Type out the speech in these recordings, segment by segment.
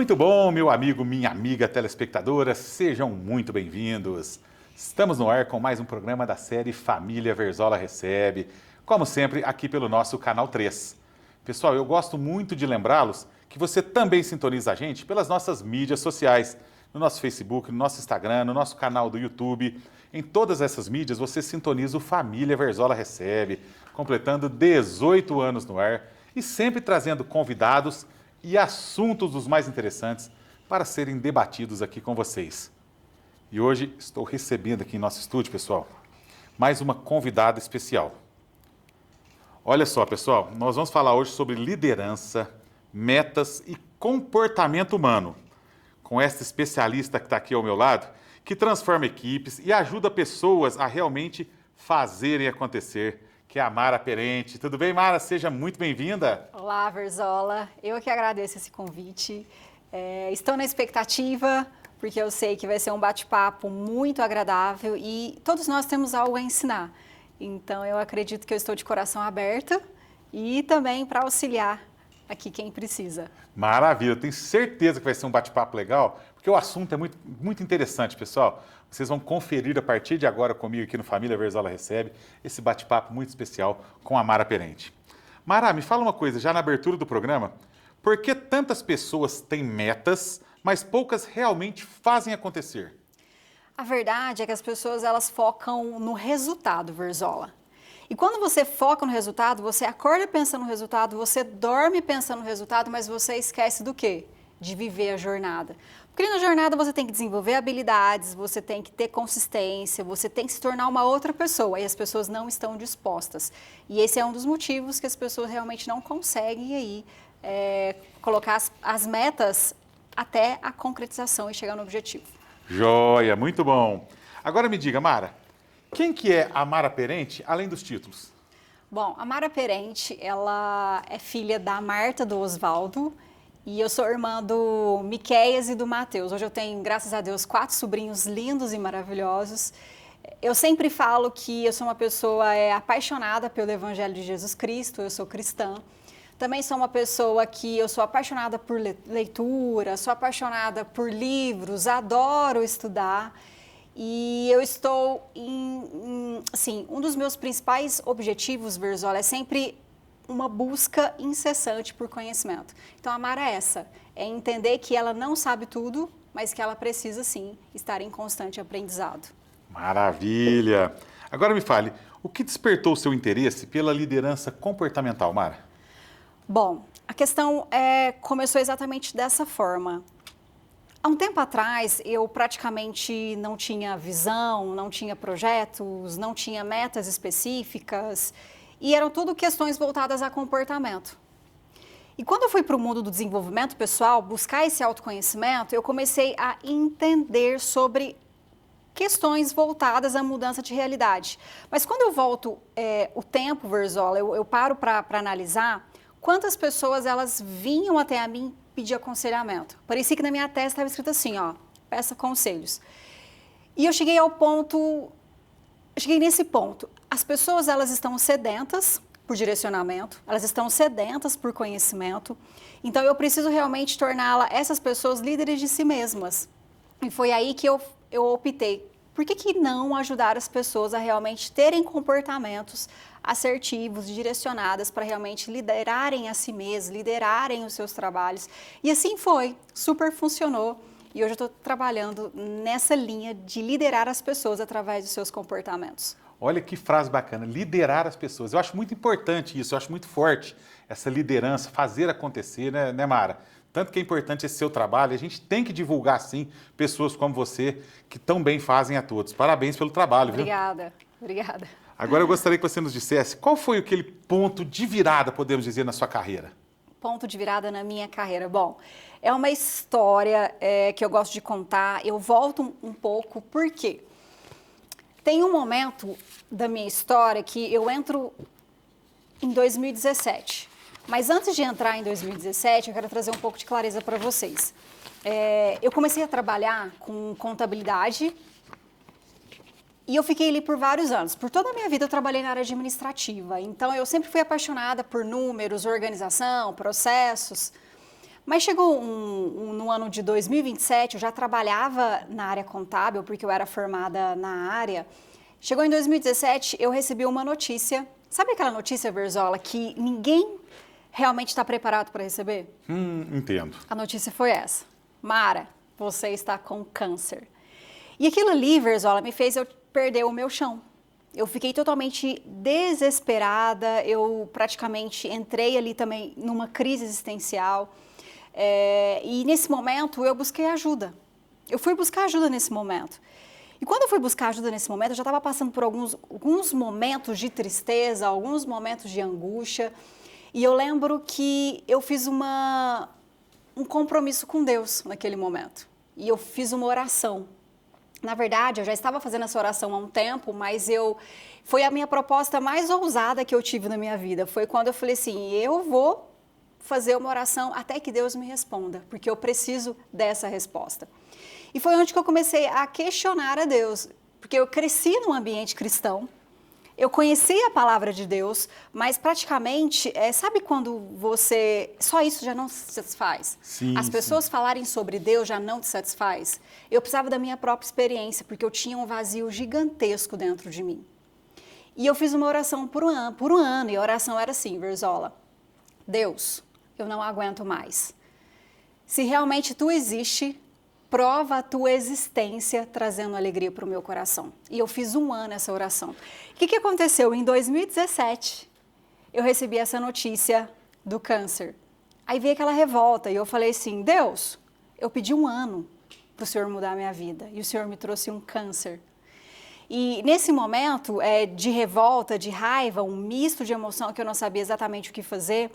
Muito bom, meu amigo, minha amiga telespectadora, sejam muito bem-vindos. Estamos no ar com mais um programa da série Família Verzola Recebe, como sempre aqui pelo nosso Canal 3. Pessoal, eu gosto muito de lembrá-los que você também sintoniza a gente pelas nossas mídias sociais, no nosso Facebook, no nosso Instagram, no nosso canal do YouTube. Em todas essas mídias você sintoniza o Família Verzola Recebe, completando 18 anos no ar e sempre trazendo convidados e assuntos dos mais interessantes para serem debatidos aqui com vocês. E hoje estou recebendo aqui em nosso estúdio, pessoal, mais uma convidada especial. Olha só, pessoal, nós vamos falar hoje sobre liderança, metas e comportamento humano, com esta especialista que está aqui ao meu lado, que transforma equipes e ajuda pessoas a realmente fazerem acontecer, que é a Mara Perente. Tudo bem, Mara? Seja muito bem-vinda. Olá, Verzola. Eu que agradeço esse convite. Estou na expectativa, porque eu sei que vai ser um bate-papo muito agradável e todos nós temos algo a ensinar. Então, eu acredito que eu estou de coração aberto e também para auxiliar aqui quem precisa. Maravilha, eu tenho certeza que vai ser um bate-papo legal, porque o assunto é muito interessante, pessoal. Vocês vão conferir a partir de agora comigo aqui no Família Verzola Recebe esse bate-papo muito especial com a Mara Perente. Mara, me fala uma coisa, já na abertura do programa, por que tantas pessoas têm metas, mas poucas realmente fazem acontecer? A verdade é que as pessoas elas focam no resultado, Verzola. E quando você foca no resultado, você acorda pensando no resultado, você dorme pensando no resultado, mas você esquece do quê? De viver a jornada. Porque na jornada você tem que desenvolver habilidades, você tem que ter consistência, você tem que se tornar uma outra pessoa e as pessoas não estão dispostas. E esse é um dos motivos que as pessoas realmente não conseguem aí colocar as metas até a concretização e chegar no objetivo. Joia, muito bom. Agora me diga, Mara, quem que é a Mara Perente, além dos títulos? Bom, a Mara Perente, ela é filha da Marta, do Osvaldo, e eu sou irmã do Miqueias e do Mateus. Hoje eu tenho, graças a Deus, 4 sobrinhos lindos e maravilhosos. Eu sempre falo que eu sou uma pessoa apaixonada pelo Evangelho de Jesus Cristo, eu sou cristã. Também sou uma pessoa que eu sou apaixonada por leitura, sou apaixonada por livros, adoro estudar. E eu estou assim, um dos meus principais objetivos, Verzola, é sempre uma busca incessante por conhecimento. Então, a Mara é essa, é entender que ela não sabe tudo, mas que ela precisa, sim, estar em constante aprendizado. Maravilha! Agora me fale, o que despertou o seu interesse pela liderança comportamental, Mara? Bom, a questão começou exatamente dessa forma. Há um tempo atrás, eu praticamente não tinha visão, não tinha projetos, não tinha metas específicas e eram tudo questões voltadas a comportamento. E quando eu fui para o mundo do desenvolvimento pessoal, buscar esse autoconhecimento, eu comecei a entender sobre questões voltadas à mudança de realidade. Mas quando eu volto o tempo, Verzola, eu paro para analisar quantas pessoas elas vinham até a mim pedir aconselhamento. Parecia que na minha testa estava escrito assim, ó, peça conselhos. E eu cheguei nesse ponto. As pessoas, elas estão sedentas por direcionamento, elas estão sedentas por conhecimento. Então, eu preciso realmente essas pessoas líderes de si mesmas. E foi aí que eu optei. Por que não ajudar as pessoas a realmente terem comportamentos assertivos, direcionadas para realmente liderarem a si mesmas, liderarem os seus trabalhos? E assim foi, super funcionou. E hoje eu estou trabalhando nessa linha de liderar as pessoas através dos seus comportamentos. Olha que frase bacana, liderar as pessoas. Eu acho muito importante isso, eu acho muito forte essa liderança, fazer acontecer, né, Mara? Tanto que é importante esse seu trabalho, a gente tem que divulgar, sim, pessoas como você, que tão bem fazem a todos. Parabéns pelo trabalho, Obrigada, viu? obrigada. Agora eu gostaria que você nos dissesse, qual foi aquele ponto de virada, podemos dizer, na sua carreira? Ponto de virada na minha carreira. Bom, é uma história que eu gosto de contar. Eu volto um pouco, por quê? Tem um momento da minha história que eu entro em 2017. Mas antes de entrar em 2017, eu quero trazer um pouco de clareza para vocês. Eu comecei a trabalhar com contabilidade e eu fiquei ali por vários anos. Por toda a minha vida eu trabalhei na área administrativa. Então eu sempre fui apaixonada por números, organização, processos. Mas chegou no ano de 2027, eu já trabalhava na área contábil, porque eu era formada na área. Chegou em 2017, eu recebi uma notícia. Sabe aquela notícia, Verzola, que ninguém realmente está preparado para receber? Entendo. A notícia foi essa. Mara, você está com câncer. E aquilo ali, Verzola, me fez eu perder o meu chão. Eu fiquei totalmente desesperada, eu praticamente entrei ali também numa crise existencial. E nesse momento eu busquei ajuda. Eu fui buscar ajuda nesse momento. E quando eu fui buscar ajuda nesse momento, eu já estava passando por alguns momentos de tristeza, alguns momentos de angústia. E eu lembro que eu fiz um compromisso com Deus naquele momento. E eu fiz uma oração. Na verdade, eu já estava fazendo essa oração há um tempo, mas foi a minha proposta mais ousada que eu tive na minha vida. Foi quando eu falei assim, eu vou fazer uma oração até que Deus me responda, porque eu preciso dessa resposta. E foi onde que eu comecei a questionar a Deus, porque eu cresci num ambiente cristão, eu conheci a palavra de Deus, mas praticamente, sabe quando só isso já não se satisfaz? Sim, As pessoas falarem sobre Deus já não te satisfaz? Eu precisava da minha própria experiência, porque eu tinha um vazio gigantesco dentro de mim. E eu fiz uma oração por um ano, e a oração era assim, Verzola, Deus, eu não aguento mais. Se realmente tu existe, prova a tua existência trazendo alegria para o meu coração. E eu fiz um ano essa oração. O que aconteceu? Em 2017, eu recebi essa notícia do câncer. Aí veio aquela revolta e eu falei assim, Deus, eu pedi um ano para o Senhor mudar a minha vida e o Senhor me trouxe um câncer. E nesse momento de revolta, de raiva, um misto de emoção que eu não sabia exatamente o que fazer,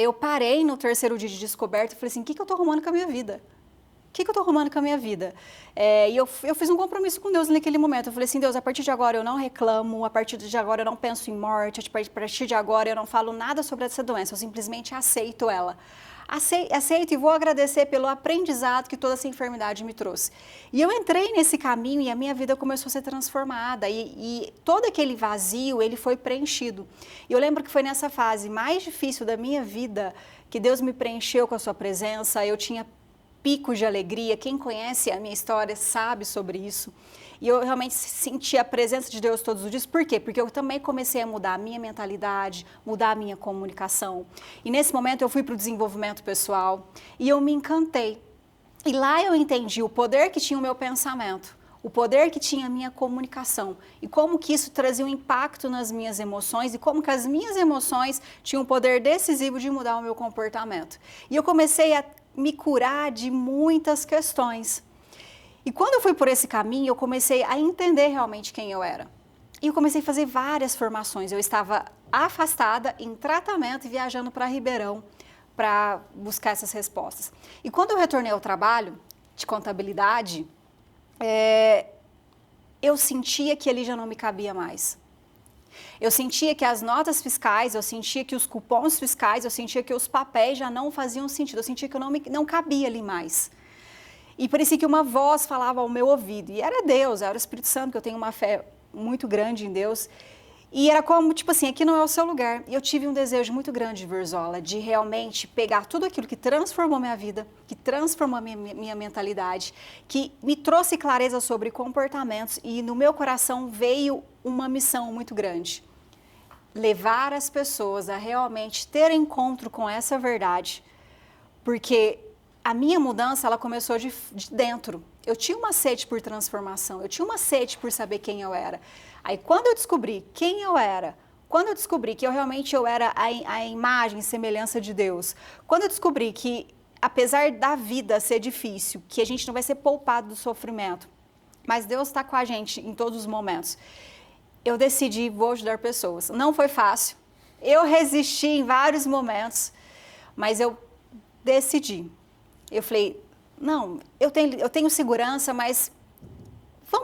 eu parei no terceiro dia de descoberta e falei assim, o que eu estou arrumando com a minha vida? O que eu estou arrumando com a minha vida? E eu fiz um compromisso com Deus naquele momento. Eu falei assim, Deus, a partir de agora eu não reclamo, a partir de agora eu não penso em morte, a partir de agora eu não falo nada sobre essa doença, eu simplesmente aceito ela. Aceito e vou agradecer pelo aprendizado que toda essa enfermidade me trouxe. E eu entrei nesse caminho e a minha vida começou a ser transformada e todo aquele vazio, ele foi preenchido. E eu lembro que foi nessa fase mais difícil da minha vida que Deus me preencheu com a sua presença, eu tinha picos de alegria, quem conhece a minha história sabe sobre isso. E eu realmente senti a presença de Deus todos os dias. Por quê? Porque eu também comecei a mudar a minha mentalidade, mudar a minha comunicação. E nesse momento eu fui para o desenvolvimento pessoal e eu me encantei. E lá eu entendi o poder que tinha o meu pensamento, o poder que tinha a minha comunicação e como que isso trazia um impacto nas minhas emoções e como que as minhas emoções tinham um poder decisivo de mudar o meu comportamento. E eu comecei a me curar de muitas questões. E quando eu fui por esse caminho, eu comecei a entender realmente quem eu era. E eu comecei a fazer várias formações. Eu estava afastada, em tratamento e viajando para Ribeirão para buscar essas respostas. E quando eu retornei ao trabalho de contabilidade, eu sentia que ali já não me cabia mais. Eu sentia que as notas fiscais, eu sentia que os cupons fiscais, eu sentia que os papéis já não faziam sentido, eu sentia que eu não cabia ali mais. E parecia que uma voz falava ao meu ouvido, e era Deus, era o Espírito Santo, que eu tenho uma fé muito grande em Deus, e era como, tipo assim, aqui não é o seu lugar. E eu tive um desejo muito grande, Verzola, de realmente pegar tudo aquilo que transformou minha vida, que transformou a minha mentalidade, que me trouxe clareza sobre comportamentos, e no meu coração veio uma missão muito grande. Levar as pessoas a realmente ter encontro com essa verdade, porque a minha mudança, ela começou de dentro. Eu tinha uma sede por transformação, eu tinha uma sede por saber quem eu era. Aí quando eu descobri quem eu era, quando eu descobri que eu era a imagem e semelhança de Deus, quando eu descobri que apesar da vida ser difícil, que a gente não vai ser poupado do sofrimento, mas Deus está com a gente em todos os momentos, eu decidi, vou ajudar pessoas. Não foi fácil, eu resisti em vários momentos, mas eu decidi. Eu falei, não, eu tenho segurança, mas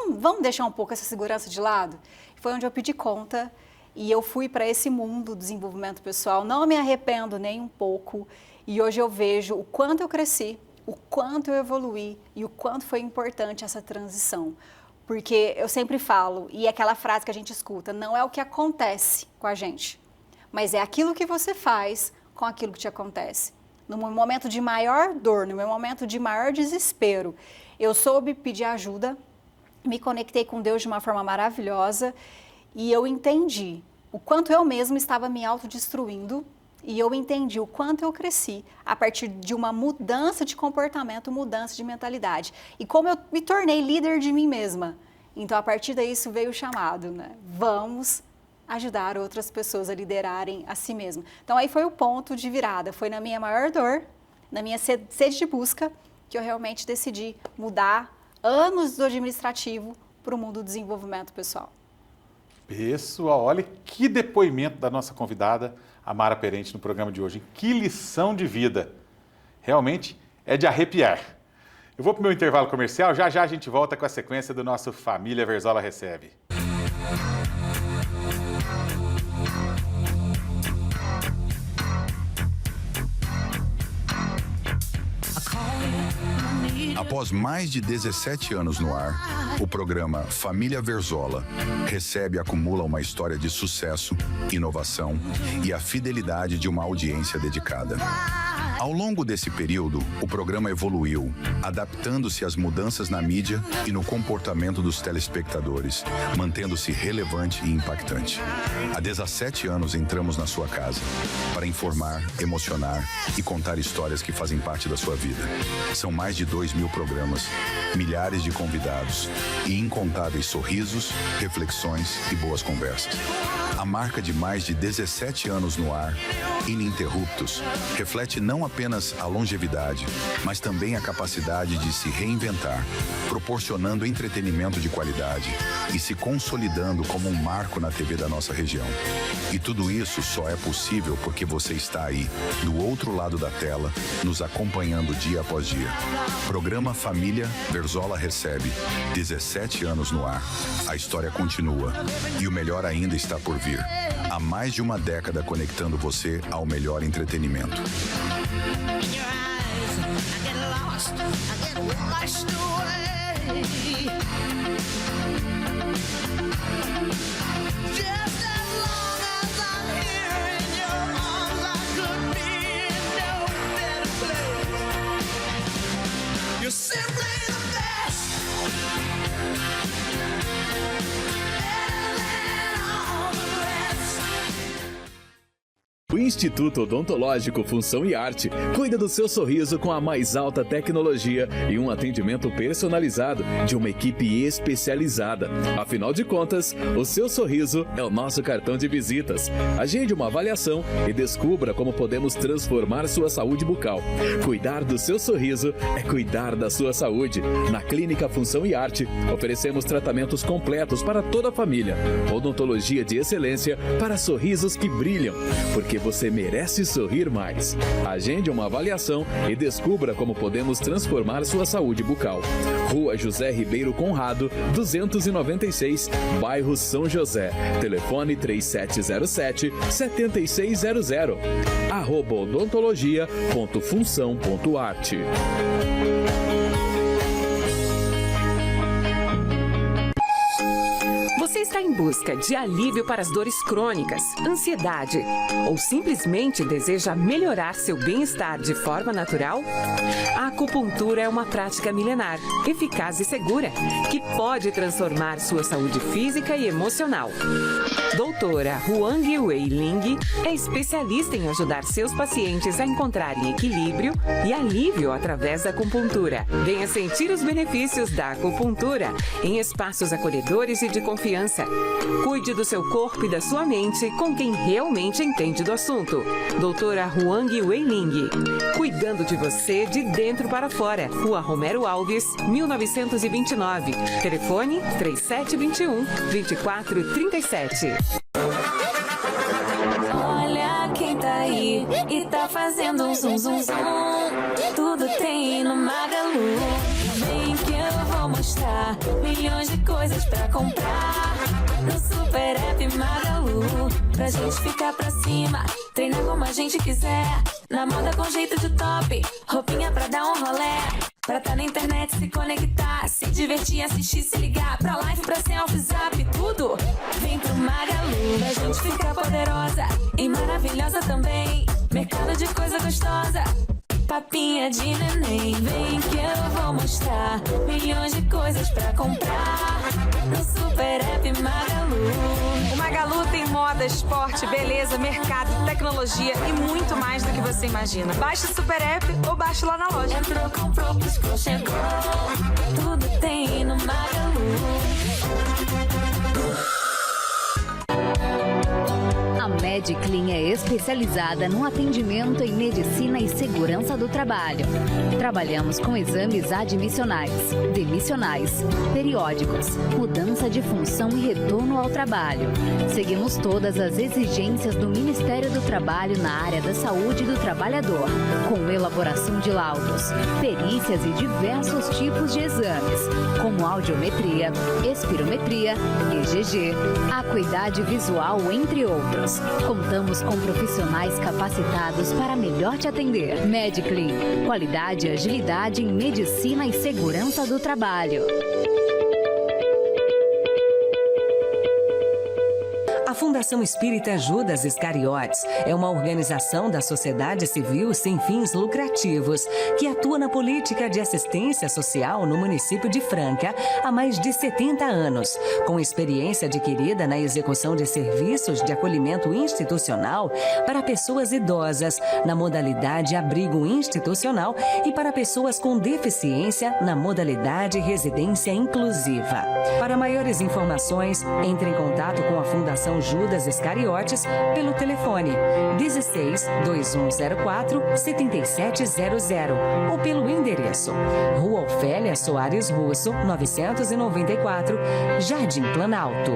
vamos deixar um pouco essa segurança de lado? Foi onde eu pedi conta e eu fui para esse mundo do desenvolvimento pessoal. Não me arrependo nem um pouco e hoje eu vejo o quanto eu cresci, o quanto eu evoluí e o quanto foi importante essa transição. Porque eu sempre falo, e é aquela frase que a gente escuta, não é o que acontece com a gente, mas é aquilo que você faz com aquilo que te acontece. no meu momento de maior dor, no meu momento de maior desespero, eu soube pedir ajuda, me conectei com Deus de uma forma maravilhosa e eu entendi o quanto eu mesma estava me autodestruindo e eu entendi o quanto eu cresci a partir de uma mudança de comportamento, mudança de mentalidade. E como eu me tornei líder de mim mesma. Então, a partir disso veio o chamado, né? Vamos ajudar outras pessoas a liderarem a si mesmas. Então, aí foi o ponto de virada. Foi na minha maior dor, na minha sede de busca, que eu realmente decidi mudar anos do administrativo para o mundo do desenvolvimento pessoal. Pessoal, olha que depoimento da nossa convidada, a Mara Perente, no programa de hoje. Que lição de vida. Realmente é de arrepiar. Eu vou para o meu intervalo comercial, já a gente volta com a sequência do nosso Família Verzola Recebe. Após mais de 17 anos no ar, o programa Família Verzola recebe e acumula uma história de sucesso, inovação e a fidelidade de uma audiência dedicada. Ao longo desse período, o programa evoluiu, adaptando-se às mudanças na mídia e no comportamento dos telespectadores, mantendo-se relevante e impactante. Há 17 anos entramos na sua casa para informar, emocionar e contar histórias que fazem parte da sua vida. São mais de 2.000 programas, milhares de convidados e incontáveis sorrisos, reflexões e boas conversas. A marca de mais de 17 anos no ar, ininterruptos, reflete não apenas a longevidade, mas também a capacidade de se reinventar, proporcionando entretenimento de qualidade e se consolidando como um marco na TV da nossa região. E tudo isso só é possível porque você está aí, do outro lado da tela, nos acompanhando dia após dia. Programa Família Verzola Recebe, 17 anos no ar. A história continua e o melhor ainda está por vir. Há mais de uma década conectando você ao melhor entretenimento. O Instituto Odontológico Função e Arte cuida do seu sorriso com a mais alta tecnologia e um atendimento personalizado de uma equipe especializada. Afinal de contas, o seu sorriso é o nosso cartão de visitas. Agende uma avaliação e descubra como podemos transformar sua saúde bucal. Cuidar do seu sorriso é cuidar da sua saúde. Na Clínica Função e Arte, oferecemos tratamentos completos para toda a família. Odontologia de excelência para sorrisos que brilham. Porque você merece sorrir mais. Agende uma avaliação e descubra como podemos transformar sua saúde bucal. Rua José Ribeiro Conrado, 296, bairro São José. Telefone 3707-7600. @odontologia.função.arte. Você está em busca de alívio para as dores crônicas, ansiedade ou simplesmente deseja melhorar seu bem-estar de forma natural? A acupuntura é uma prática milenar, eficaz e segura, que pode transformar sua saúde física e emocional. Doutora Huang Wei Ling é especialista em ajudar seus pacientes a encontrarem equilíbrio e alívio através da acupuntura. Venha sentir os benefícios da acupuntura em espaços acolhedores e de confiança. Cuide do seu corpo e da sua mente com quem realmente entende do assunto. Doutora Huang Wei Ling, cuidando de você de dentro para fora. Rua Romero Alves, 1929. Telefone 3721-2437. Olha quem tá aí e tá fazendo um zum zum zum. Tudo tem no Magalu. Vem que eu vou mostrar milhões de coisas pra comprar no Super App Magalu. Pra gente ficar pra cima, treinar como a gente quiser. Na moda com jeito de top, roupinha pra dar um rolé. Pra tá na internet, se conectar, se divertir, assistir, se ligar. Pra live, pra selfie, zap, tudo. Vem pro Magalu, pra gente ficar poderosa e maravilhosa também. Mercado de coisa gostosa, papinha de neném. Vem que eu vou mostrar milhões de coisas pra comprar no Super App Magalu. O Magalu tem moda, esporte, beleza, mercado, tecnologia e muito mais do que você imagina. Baixe o Super App ou baixe lá na loja. Entrou, comprou, piscou, chegou. Tudo tem no Magalu. A Mediclin é especializada no atendimento em medicina e segurança do trabalho. Trabalhamos com exames admissionais, demissionais, periódicos, mudança de função e retorno ao trabalho. Seguimos todas as exigências do Ministério do Trabalho na área da saúde do trabalhador, com elaboração de laudos, perícias e diversos tipos de exames, como audiometria, espirometria, EGG, acuidade visual, entre outros. Contamos com profissionais capacitados para melhor te atender. Mediclin, qualidade e agilidade em medicina e segurança do trabalho. A Fundação Espírita Judas Iscariotes é uma organização da sociedade civil sem fins lucrativos que atua na política de assistência social no município de Franca há mais de 70 anos, com experiência adquirida na execução de serviços de acolhimento institucional para pessoas idosas na modalidade abrigo institucional e para pessoas com deficiência na modalidade residência inclusiva. Para maiores informações, entre em contato com a Fundação Judas Iscariotes pelo telefone 16 2104 7700 ou pelo endereço Rua Ofélia Soares Russo, 994, Jardim Planalto.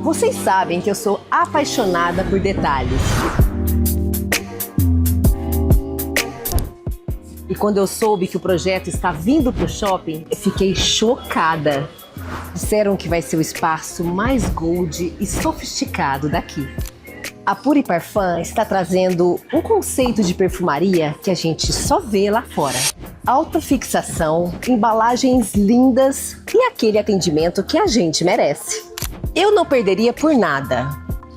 Vocês sabem que eu sou apaixonada por detalhes. E quando eu soube que o projeto está vindo para o shopping, eu fiquei chocada. Disseram que vai ser o espaço mais gold e sofisticado daqui. A Puri Parfum está trazendo um conceito de perfumaria que a gente só vê lá fora. Alta fixação, embalagens lindas e aquele atendimento que a gente merece. Eu não perderia por nada.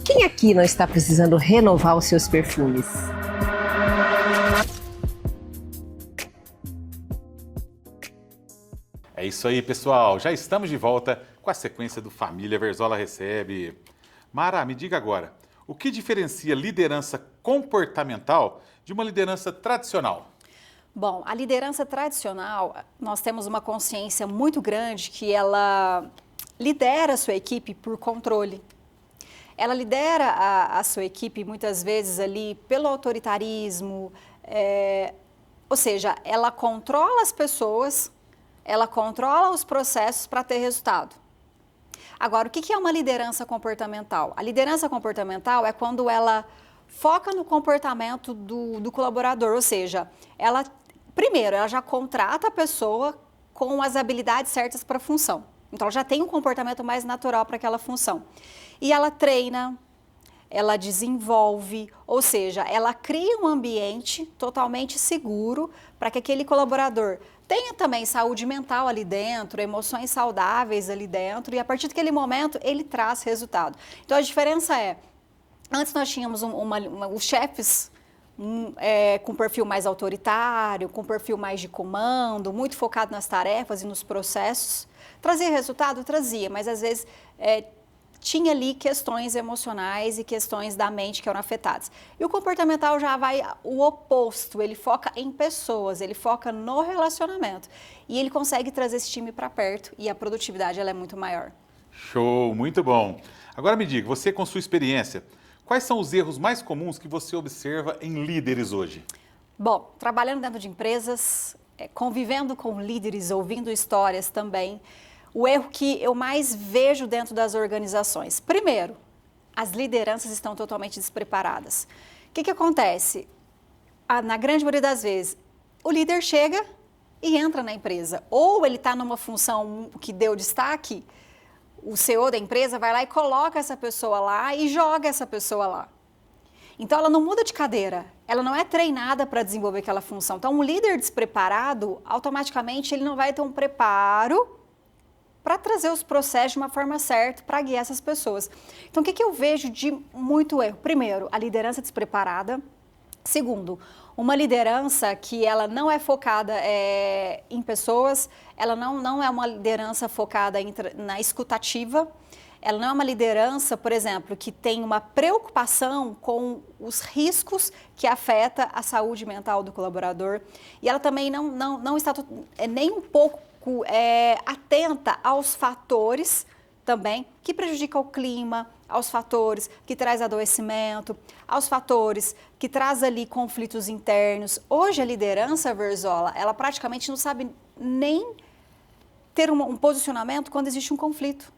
Quem aqui não está precisando renovar os seus perfumes? É isso aí, pessoal. Já estamos de volta com a sequência do Família Verzola Recebe. Mara, me diga agora, o que diferencia liderança comportamental de uma liderança tradicional? Bom, a liderança tradicional, nós temos uma consciência muito grande que ela lidera a sua equipe por controle. Ela lidera a sua equipe muitas vezes ali pelo autoritarismo, ou seja, ela controla as pessoas, ela controla os processos para ter resultado. Agora, o que é uma liderança comportamental? A liderança comportamental é quando ela foca no comportamento do colaborador, ou seja, primeiro, ela já contrata a pessoa com as habilidades certas para a função. Então, ela já tem um comportamento mais natural para aquela função. E ela treina, ela desenvolve, ou seja, ela cria um ambiente totalmente seguro para que aquele colaborador tenha também saúde mental ali dentro, emoções saudáveis ali dentro, e a partir daquele momento ele traz resultado. Então, a diferença é, antes nós tínhamos os chefes com perfil mais autoritário, com perfil mais de comando, muito focado nas tarefas e nos processos. Trazia resultado? Trazia, mas às vezes tinha ali questões emocionais e questões da mente que eram afetadas. E o comportamental já vai o oposto, ele foca em pessoas, ele foca no relacionamento. E ele consegue trazer esse time para perto e a produtividade ela é muito maior. Show, muito bom. Agora me diga, você com sua experiência, quais são os erros mais comuns que você observa em líderes hoje? Bom, trabalhando dentro de empresas, convivendo com líderes, ouvindo histórias também, o erro que eu mais vejo dentro das organizações. Primeiro, as lideranças estão totalmente despreparadas. O que acontece? Na grande maioria das vezes, o líder chega e entra na empresa. Ou ele está numa função que deu destaque, o CEO da empresa vai lá e coloca essa pessoa lá e joga essa pessoa lá. Então, ela não muda de cadeira, ela não é treinada para desenvolver aquela função. Então, um líder despreparado, automaticamente, ele não vai ter um preparo para trazer os processos de uma forma certa, para guiar essas pessoas. Então, o que eu vejo de muito erro? Primeiro, a liderança despreparada. Segundo, uma liderança que ela não é focada em pessoas, ela não é uma liderança focada na escutativa, ela não é uma liderança, por exemplo, que tem uma preocupação com os riscos que afeta a saúde mental do colaborador, e ela também não está nem um pouco atenta aos fatores também que prejudicam o clima, aos fatores que traz adoecimento, aos fatores que traz ali conflitos internos. Hoje a liderança, Verzola, ela praticamente não sabe nem ter um posicionamento quando existe um conflito.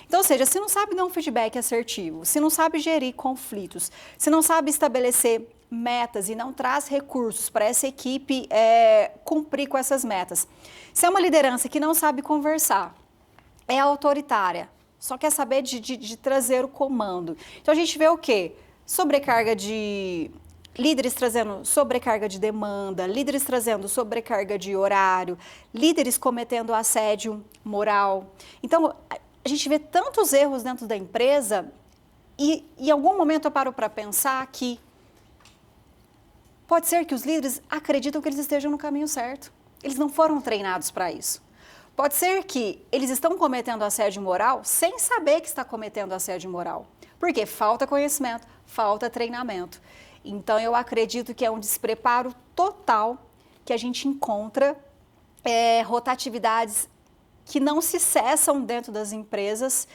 Então, ou seja, se não sabe dar um feedback assertivo, se não sabe gerir conflitos, se não sabe estabelecer metas e não traz recursos para essa equipe cumprir com essas metas. Se é uma liderança que não sabe conversar, é autoritária, só quer saber de trazer o comando. Então a gente vê o quê? Sobrecarga de líderes trazendo sobrecarga de demanda, líderes trazendo sobrecarga de horário, líderes cometendo assédio moral. Então a gente vê tantos erros dentro da empresa e em algum momento eu paro para pensar que pode ser que os líderes acreditam que eles estejam no caminho certo. Eles não foram treinados para isso. Pode ser que eles estão cometendo assédio moral sem saber que está cometendo assédio moral. Por quê? Falta conhecimento, falta treinamento. Então, eu acredito que é um despreparo total que a gente encontra rotatividades que não se cessam dentro das empresas,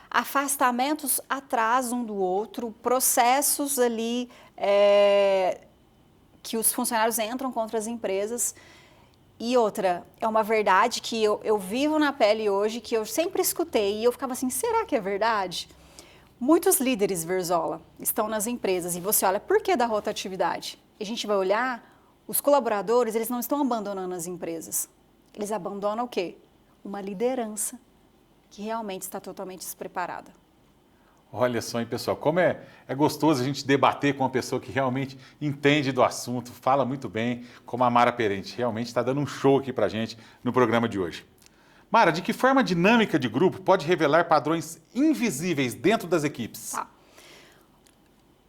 afastamentos atrás um do outro, processos ali que os funcionários entram contra as empresas. E outra, é uma verdade que eu vivo na pele hoje, que eu sempre escutei e eu ficava assim, será que é verdade? Muitos líderes, Verzola, estão nas empresas e você olha, por que da rotatividade? E a gente vai olhar, os colaboradores, eles não estão abandonando as empresas. Eles abandonam o quê? Uma liderança que realmente está totalmente despreparada. Olha só, hein, pessoal, como é gostoso a gente debater com uma pessoa que realmente entende do assunto, fala muito bem, como a Mara Perente. Realmente está dando um show aqui para a gente no programa de hoje. Mara, de que forma a dinâmica de grupo pode revelar padrões invisíveis dentro das equipes? Tá.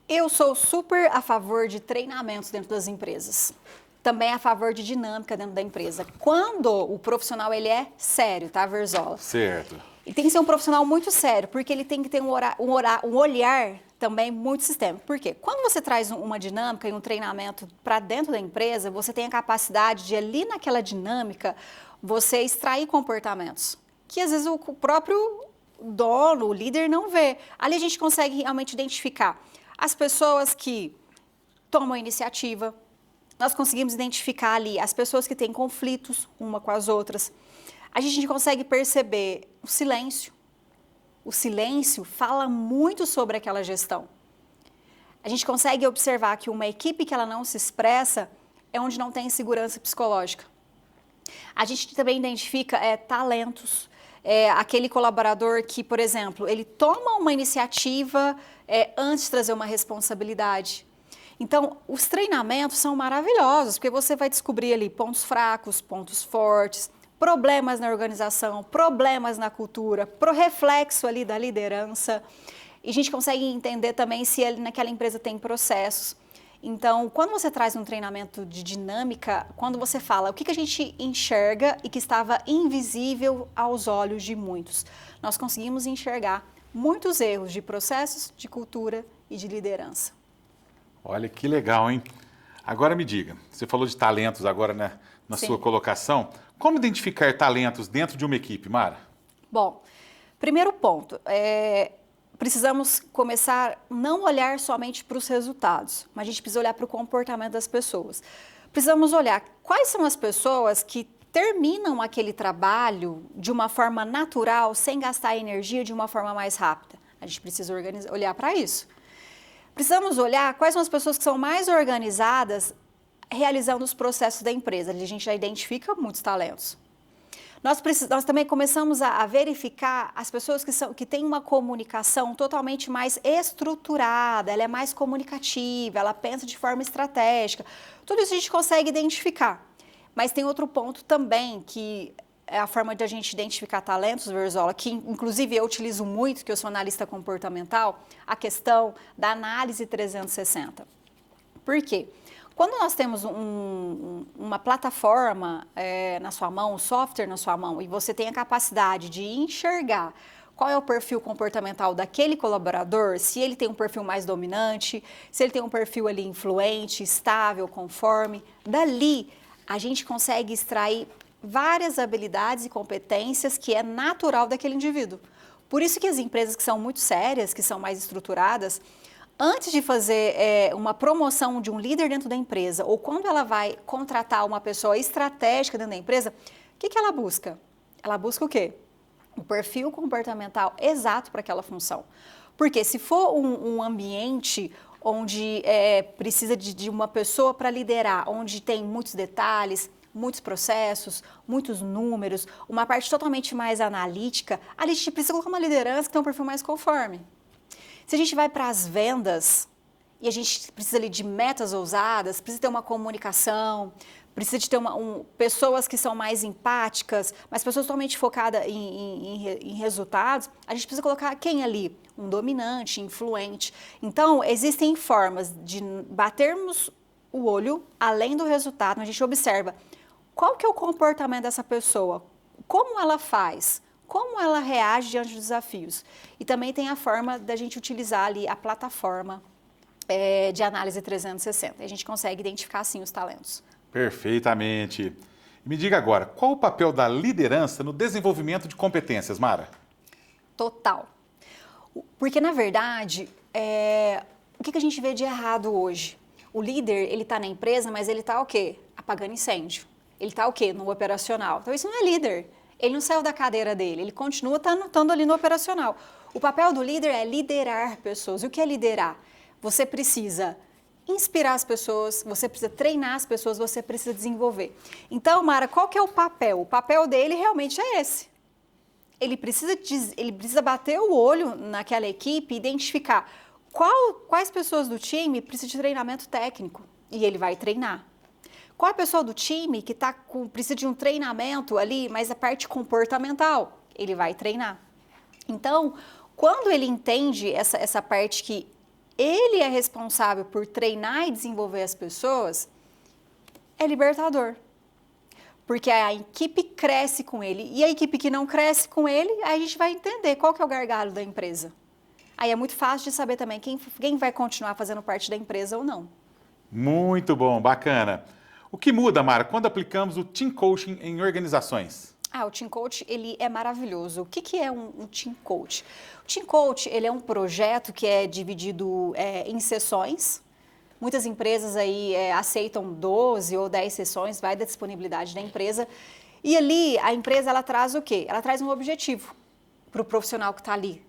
Eu sou super a favor de treinamentos dentro das empresas. Também a favor de dinâmica dentro da empresa. Quando o profissional ele é sério, tá, Verzola? Certo. E tem que ser um profissional muito sério, porque ele tem que ter um olhar também muito sistêmico. Por quê? Quando você traz uma dinâmica e um treinamento para dentro da empresa, você tem a capacidade de, ali naquela dinâmica, você extrair comportamentos que às vezes o próprio dono, o líder não vê. Ali a gente consegue realmente identificar as pessoas que tomam iniciativa, nós conseguimos identificar ali as pessoas que têm conflitos uma com as outras. A gente consegue perceber o silêncio. O silêncio fala muito sobre aquela gestão. A gente consegue observar que uma equipe que ela não se expressa é onde não tem segurança psicológica. A gente também identifica talentos. Aquele colaborador que, por exemplo, ele toma uma iniciativa antes de trazer uma responsabilidade. Então, os treinamentos são maravilhosos, porque você vai descobrir ali pontos fracos, pontos fortes, problemas na organização, problemas na cultura, pro reflexo ali da liderança. E a gente consegue entender também se naquela empresa tem processos. Então, quando você traz um treinamento de dinâmica, quando você fala o que a gente enxerga e que estava invisível aos olhos de muitos, nós conseguimos enxergar muitos erros de processos, de cultura e de liderança. Olha que legal, hein? Agora me diga, você falou de talentos agora, né, na Sim. sua colocação. Como identificar talentos dentro de uma equipe, Mara? Bom, primeiro ponto, precisamos começar a não olhar somente para os resultados, mas a gente precisa olhar para o comportamento das pessoas. Precisamos olhar quais são as pessoas que terminam aquele trabalho de uma forma natural, sem gastar energia, de uma forma mais rápida. A gente precisa olhar para isso. Precisamos olhar quais são as pessoas que são mais organizadas realizando os processos da empresa. Ali a gente já identifica muitos talentos. Nós também começamos a verificar as pessoas que têm uma comunicação totalmente mais estruturada, ela é mais comunicativa, ela pensa de forma estratégica. Tudo isso a gente consegue identificar. Mas tem outro ponto também, que é a forma de a gente identificar talentos, Verzola, que inclusive eu utilizo muito, que eu sou analista comportamental, a questão da análise 360. Por quê? Quando nós temos uma plataforma na sua mão, um software na sua mão, e você tem a capacidade de enxergar qual é o perfil comportamental daquele colaborador, se ele tem um perfil mais dominante, se ele tem um perfil ali influente, estável, conforme, dali a gente consegue extrair várias habilidades e competências que é natural daquele indivíduo. Por isso que as empresas que são muito sérias, que são mais estruturadas, antes de fazer uma promoção de um líder dentro da empresa, ou quando ela vai contratar uma pessoa estratégica dentro da empresa, o que ela busca? Ela busca o quê? O perfil comportamental exato para aquela função. Porque se for um ambiente onde precisa de uma pessoa para liderar, onde tem muitos detalhes, muitos processos, muitos números, uma parte totalmente mais analítica, ali a gente precisa colocar uma liderança que tem um perfil mais conforme. Se a gente vai para as vendas e a gente precisa ali de metas ousadas, precisa ter uma comunicação, precisa de ter pessoas que são mais empáticas, mas pessoas totalmente focadas em resultados, a gente precisa colocar quem ali? Um dominante, influente. Então, existem formas de batermos o olho além do resultado, a gente observa qual que é o comportamento dessa pessoa, como ela faz, como ela reage diante dos desafios. E também tem a forma da gente utilizar ali a plataforma de análise 360. A gente consegue identificar, sim, os talentos. Perfeitamente. Me diga agora, qual o papel da liderança no desenvolvimento de competências, Mara? Total. Porque, na verdade, o que a gente vê de errado hoje? O líder, ele está na empresa, mas ele está o quê? Apagando incêndio. Ele está o quê? No operacional. Então, isso não é líder. Ele não saiu da cadeira dele, ele continua estando ali no operacional. O papel do líder é liderar pessoas. E o que é liderar? Você precisa inspirar as pessoas, você precisa treinar as pessoas, você precisa desenvolver. Então, Mara, qual que é o papel? O papel dele realmente é esse. Ele precisa bater o olho naquela equipe e identificar quais pessoas do time precisam de treinamento técnico. E ele vai treinar. Qual a pessoa do time que precisa de um treinamento ali, mas a parte comportamental? Ele vai treinar. Então, quando ele entende essa parte que ele é responsável por treinar e desenvolver as pessoas, é libertador. Porque a equipe cresce com ele. E a equipe que não cresce com ele, aí a gente vai entender qual que é o gargalo da empresa. Aí é muito fácil de saber também quem vai continuar fazendo parte da empresa ou não. Muito bom, bacana. O que muda, Mara, quando aplicamos o Team Coaching em organizações? O Team Coach, ele é maravilhoso. O que é um Team Coach? O Team Coach, ele é um projeto que é dividido em sessões. Muitas empresas aí aceitam 12 ou 10 sessões, vai da disponibilidade da empresa. E ali, a empresa, ela traz o quê? Ela traz um objetivo para o profissional que está ali.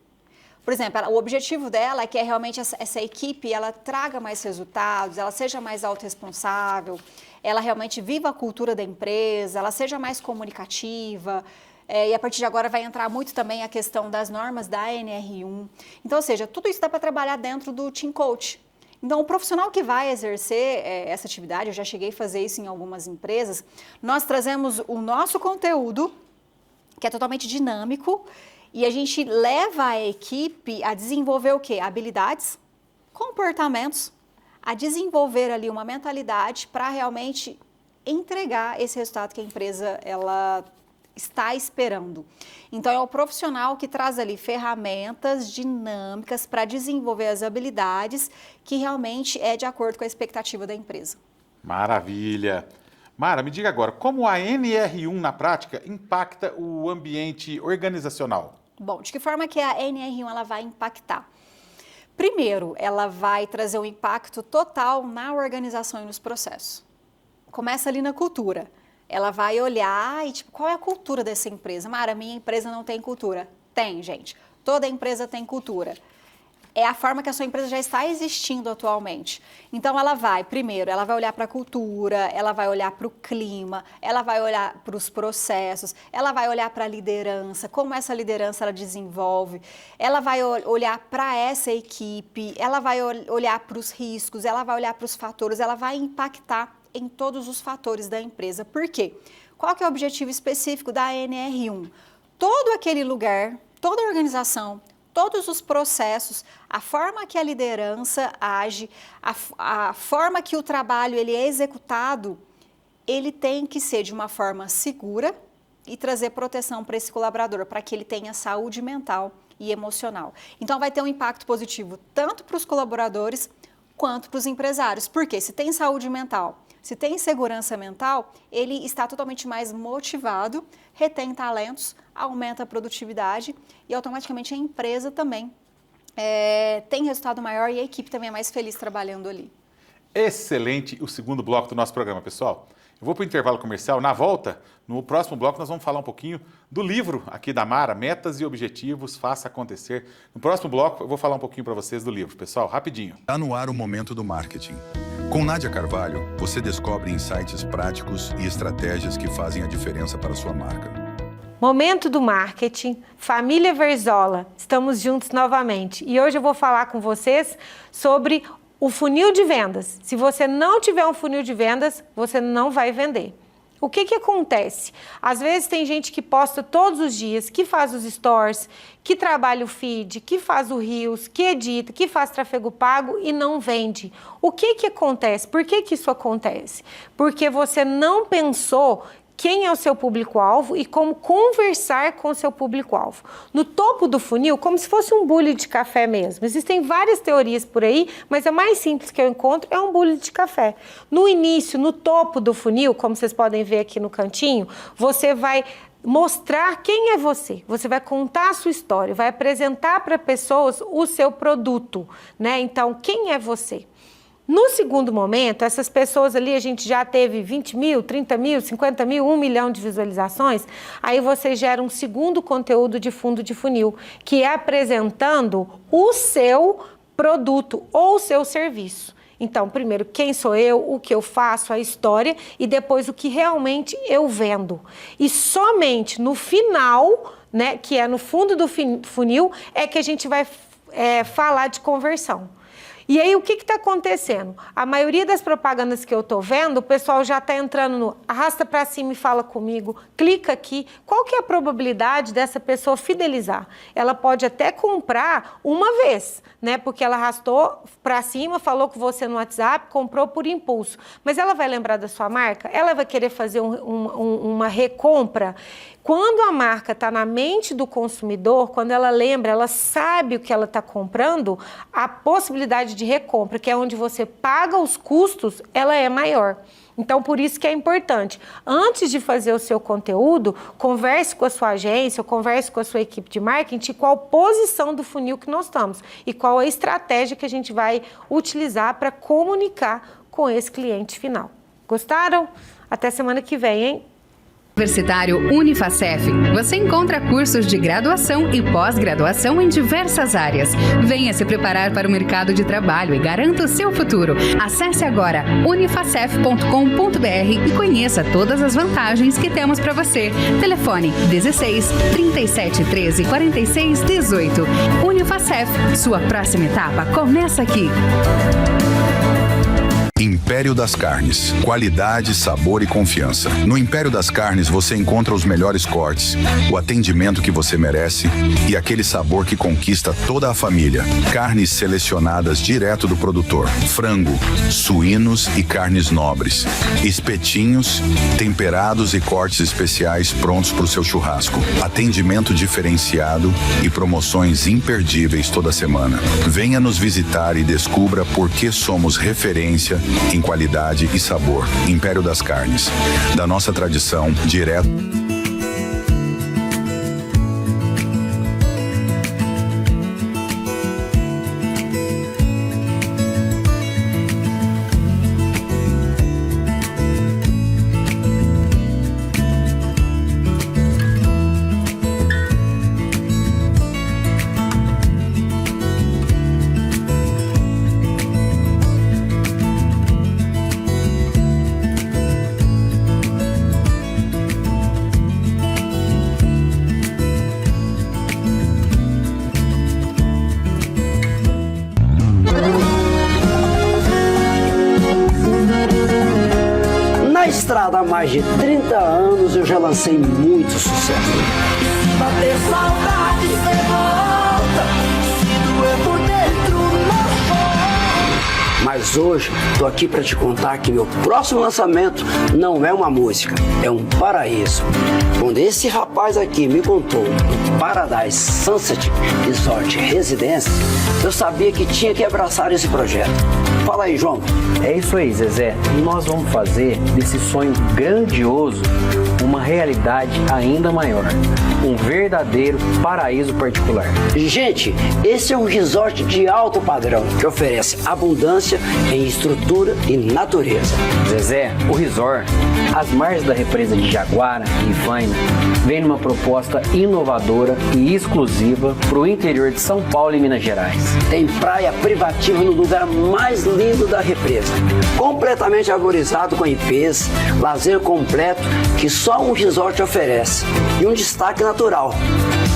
Por exemplo, o objetivo dela é que realmente essa equipe ela traga mais resultados, ela seja mais autorresponsável, ela realmente viva a cultura da empresa, ela seja mais comunicativa. E a partir de agora vai entrar muito também a questão das normas da NR1. Então, ou seja, tudo isso dá para trabalhar dentro do Team Coach. Então, o profissional que vai exercer essa atividade, eu já cheguei a fazer isso em algumas empresas, nós trazemos o nosso conteúdo, que é totalmente dinâmico, e a gente leva a equipe a desenvolver o quê? Habilidades, comportamentos, a desenvolver ali uma mentalidade para realmente entregar esse resultado que a empresa ela está esperando. Então, é o profissional que traz ali ferramentas dinâmicas para desenvolver as habilidades que realmente é de acordo com a expectativa da empresa. Maravilha! Mara, me diga agora, como a NR1 na prática impacta o ambiente organizacional? Bom, de que forma que a NR1 ela vai impactar? Primeiro, ela vai trazer um impacto total na organização e nos processos. Começa ali na cultura. Ela vai olhar e, qual é a cultura dessa empresa? Mara, minha empresa não tem cultura. Tem, gente. Toda empresa tem cultura. É a forma que a sua empresa já está existindo atualmente. Então, ela vai olhar para a cultura, ela vai olhar para o clima, ela vai olhar para os processos, ela vai olhar para a liderança, como essa liderança ela desenvolve, ela vai olhar para essa equipe, ela vai olhar para os riscos, ela vai olhar para os fatores, ela vai impactar em todos os fatores da empresa. Por quê? Qual que é o objetivo específico da NR1? Todo aquele lugar, toda a organização, todos os processos, a forma que a liderança age, a forma que o trabalho ele é executado, ele tem que ser de uma forma segura e trazer proteção para esse colaborador, para que ele tenha saúde mental e emocional. Então, vai ter um impacto positivo tanto para os colaboradores quanto para os empresários. Porque se tem saúde mental, se tem segurança mental, ele está totalmente mais motivado, retém talentos, aumenta a produtividade e automaticamente a empresa também tem resultado maior e a equipe também é mais feliz trabalhando ali. Excelente o segundo bloco do nosso programa, pessoal. Eu vou para o intervalo comercial. Na volta, no próximo bloco, nós vamos falar um pouquinho do livro aqui da Mara, Metas e Objetivos, Faça Acontecer. No próximo bloco, eu vou falar um pouquinho para vocês do livro. Pessoal, rapidinho. Está no ar o Momento do Marketing. Com Nádia Carvalho, você descobre insights práticos e estratégias que fazem a diferença para a sua marca. Momento do Marketing, Família Verzola, estamos juntos novamente. E hoje eu vou falar com vocês sobre o funil de vendas. Se você não tiver um funil de vendas, você não vai vender. O que acontece? Às vezes tem gente que posta todos os dias, que faz os stores, que trabalha o feed, que faz o Reels, que edita, que faz tráfego pago e não vende. O que acontece? Por que isso acontece? Porque você não pensou quem é o seu público-alvo e como conversar com o seu público-alvo. No topo do funil, como se fosse um bule de café mesmo. Existem várias teorias por aí, mas a mais simples que eu encontro é um bule de café. No início, no topo do funil, como vocês podem ver aqui no cantinho, você vai mostrar quem é você. Você vai contar a sua história, vai apresentar para pessoas o seu produto, né? Então, quem é você? No segundo momento, essas pessoas ali, a gente já teve 20 mil, 30 mil, 50 mil, 1 milhão de visualizações, aí você gera um segundo conteúdo de fundo de funil, que é apresentando o seu produto ou o seu serviço. Então, primeiro, quem sou eu, o que eu faço, a história, e depois o que realmente eu vendo. E somente no final, né, que é no fundo do funil, é que a gente vai falar de conversão. E aí, o que está acontecendo? A maioria das propagandas que eu estou vendo, o pessoal já está entrando no arrasta para cima e fala comigo, clica aqui. Qual que é a probabilidade dessa pessoa fidelizar? Ela pode até comprar uma vez, né? Porque ela arrastou para cima, falou com você no WhatsApp, comprou por impulso. Mas ela vai lembrar da sua marca? Ela vai querer fazer uma recompra? Quando a marca está na mente do consumidor, quando ela lembra, ela sabe o que ela está comprando, a possibilidade de recompra, que é onde você paga os custos, ela é maior. Então, por isso que é importante, antes de fazer o seu conteúdo, converse com a sua agência, converse com a sua equipe de marketing, qual posição do funil que nós estamos e qual a estratégia que a gente vai utilizar para comunicar com esse cliente final. Gostaram? Até semana que vem, hein? Universitário Unifacef. Você encontra cursos de graduação e pós-graduação em diversas áreas. Venha se preparar para o mercado de trabalho e garanta o seu futuro. Acesse agora unifacef.com.br e conheça todas as vantagens que temos para você. Telefone 16 37 13 46 18. Unifacef, sua próxima etapa começa aqui. Império das Carnes. Qualidade, sabor e confiança. No Império das Carnes você encontra os melhores cortes, o atendimento que você merece e aquele sabor que conquista toda a família. Carnes selecionadas direto do produtor. Frango, suínos e carnes nobres. Espetinhos, temperados e cortes especiais prontos para o seu churrasco. Atendimento diferenciado e promoções imperdíveis toda semana. Venha nos visitar e descubra por que somos referência em qualidade e sabor. Império das Carnes. Da nossa tradição, direto. Há mais de 30 anos eu já lancei muito sucesso. Bater saudade, cê volta, se doer por dentro, não chora. Mas hoje tô aqui para te contar que meu próximo lançamento não é uma música, é um paraíso. Quando esse rapaz aqui me contou do Paradise Sunset Resort Residência, eu sabia que tinha que abraçar esse projeto. Fala aí, João. É isso aí, Zezé. Nós vamos fazer desse sonho grandioso uma realidade ainda maior. Um verdadeiro paraíso particular. Gente, esse é um resort de alto padrão que oferece abundância em estrutura e natureza. Zezé, o resort, às margens da represa de Jaguara e Ifaina, vem numa proposta inovadora e exclusiva para o interior de São Paulo e Minas Gerais. Tem praia privativa no lugar mais lindo da represa, completamente arborizado com ipês, lazer completo que só um resort oferece e um destaque natural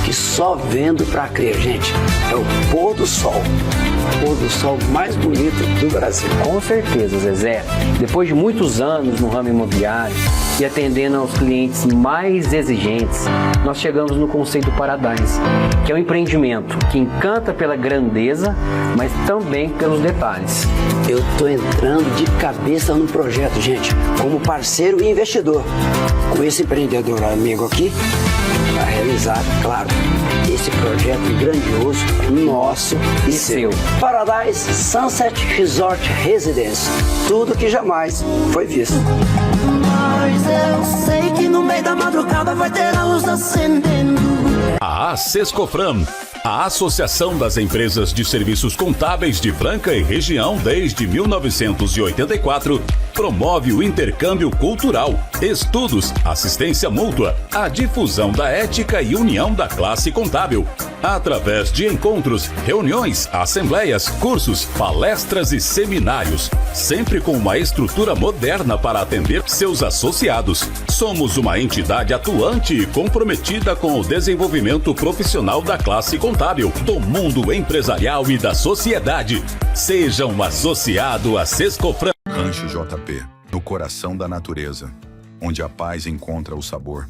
que só vendo pra crer, gente, é o pôr do sol. O pôr do sol mais bonito do Brasil. Com certeza, Zezé. Depois de muitos anos no ramo imobiliário e atendendo aos clientes mais exigentes, nós chegamos no conceito Paradise, que é um empreendimento que encanta pela grandeza, mas também pelos detalhes. Eu tô entrando de cabeça no projeto, gente, como parceiro e investidor. Com esse empreendedor amigo aqui, para realizar, claro, esse projeto grandioso, nosso e seu. Paradise Sunset Resort Residence. Tudo que jamais foi visto. Mas eu sei que no meio da madrugada vai ter a luz acendendo. A Sescofram, a Associação das Empresas de Serviços Contábeis de Franca e Região desde 1984, promove o intercâmbio cultural, estudos, assistência mútua, a difusão da ética e união da classe contábil, através de encontros, reuniões, assembleias, cursos, palestras e seminários, sempre com uma estrutura moderna para atender seus associados. Somos uma entidade atuante e comprometida com o desenvolvimento profissional da classe contábil, do mundo empresarial e da sociedade. Seja um associado a Sescofram. Rancho JP, no coração da natureza, onde a paz encontra o sabor.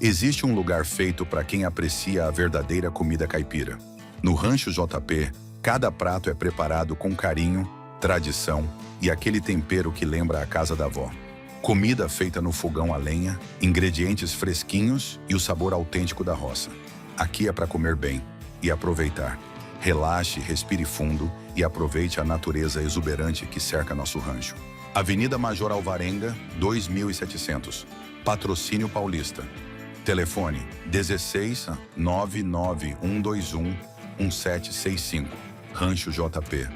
Existe um lugar feito para quem aprecia a verdadeira comida caipira. No Rancho JP, cada prato é preparado com carinho, tradição e aquele tempero que lembra a casa da avó. Comida feita no fogão a lenha, ingredientes fresquinhos e o sabor autêntico da roça. Aqui é para comer bem e aproveitar. Relaxe, respire fundo e aproveite a natureza exuberante que cerca nosso rancho. Avenida Major Alvarenga, 2700. Patrocínio Paulista. Telefone 16 99121 1765. Rancho JP.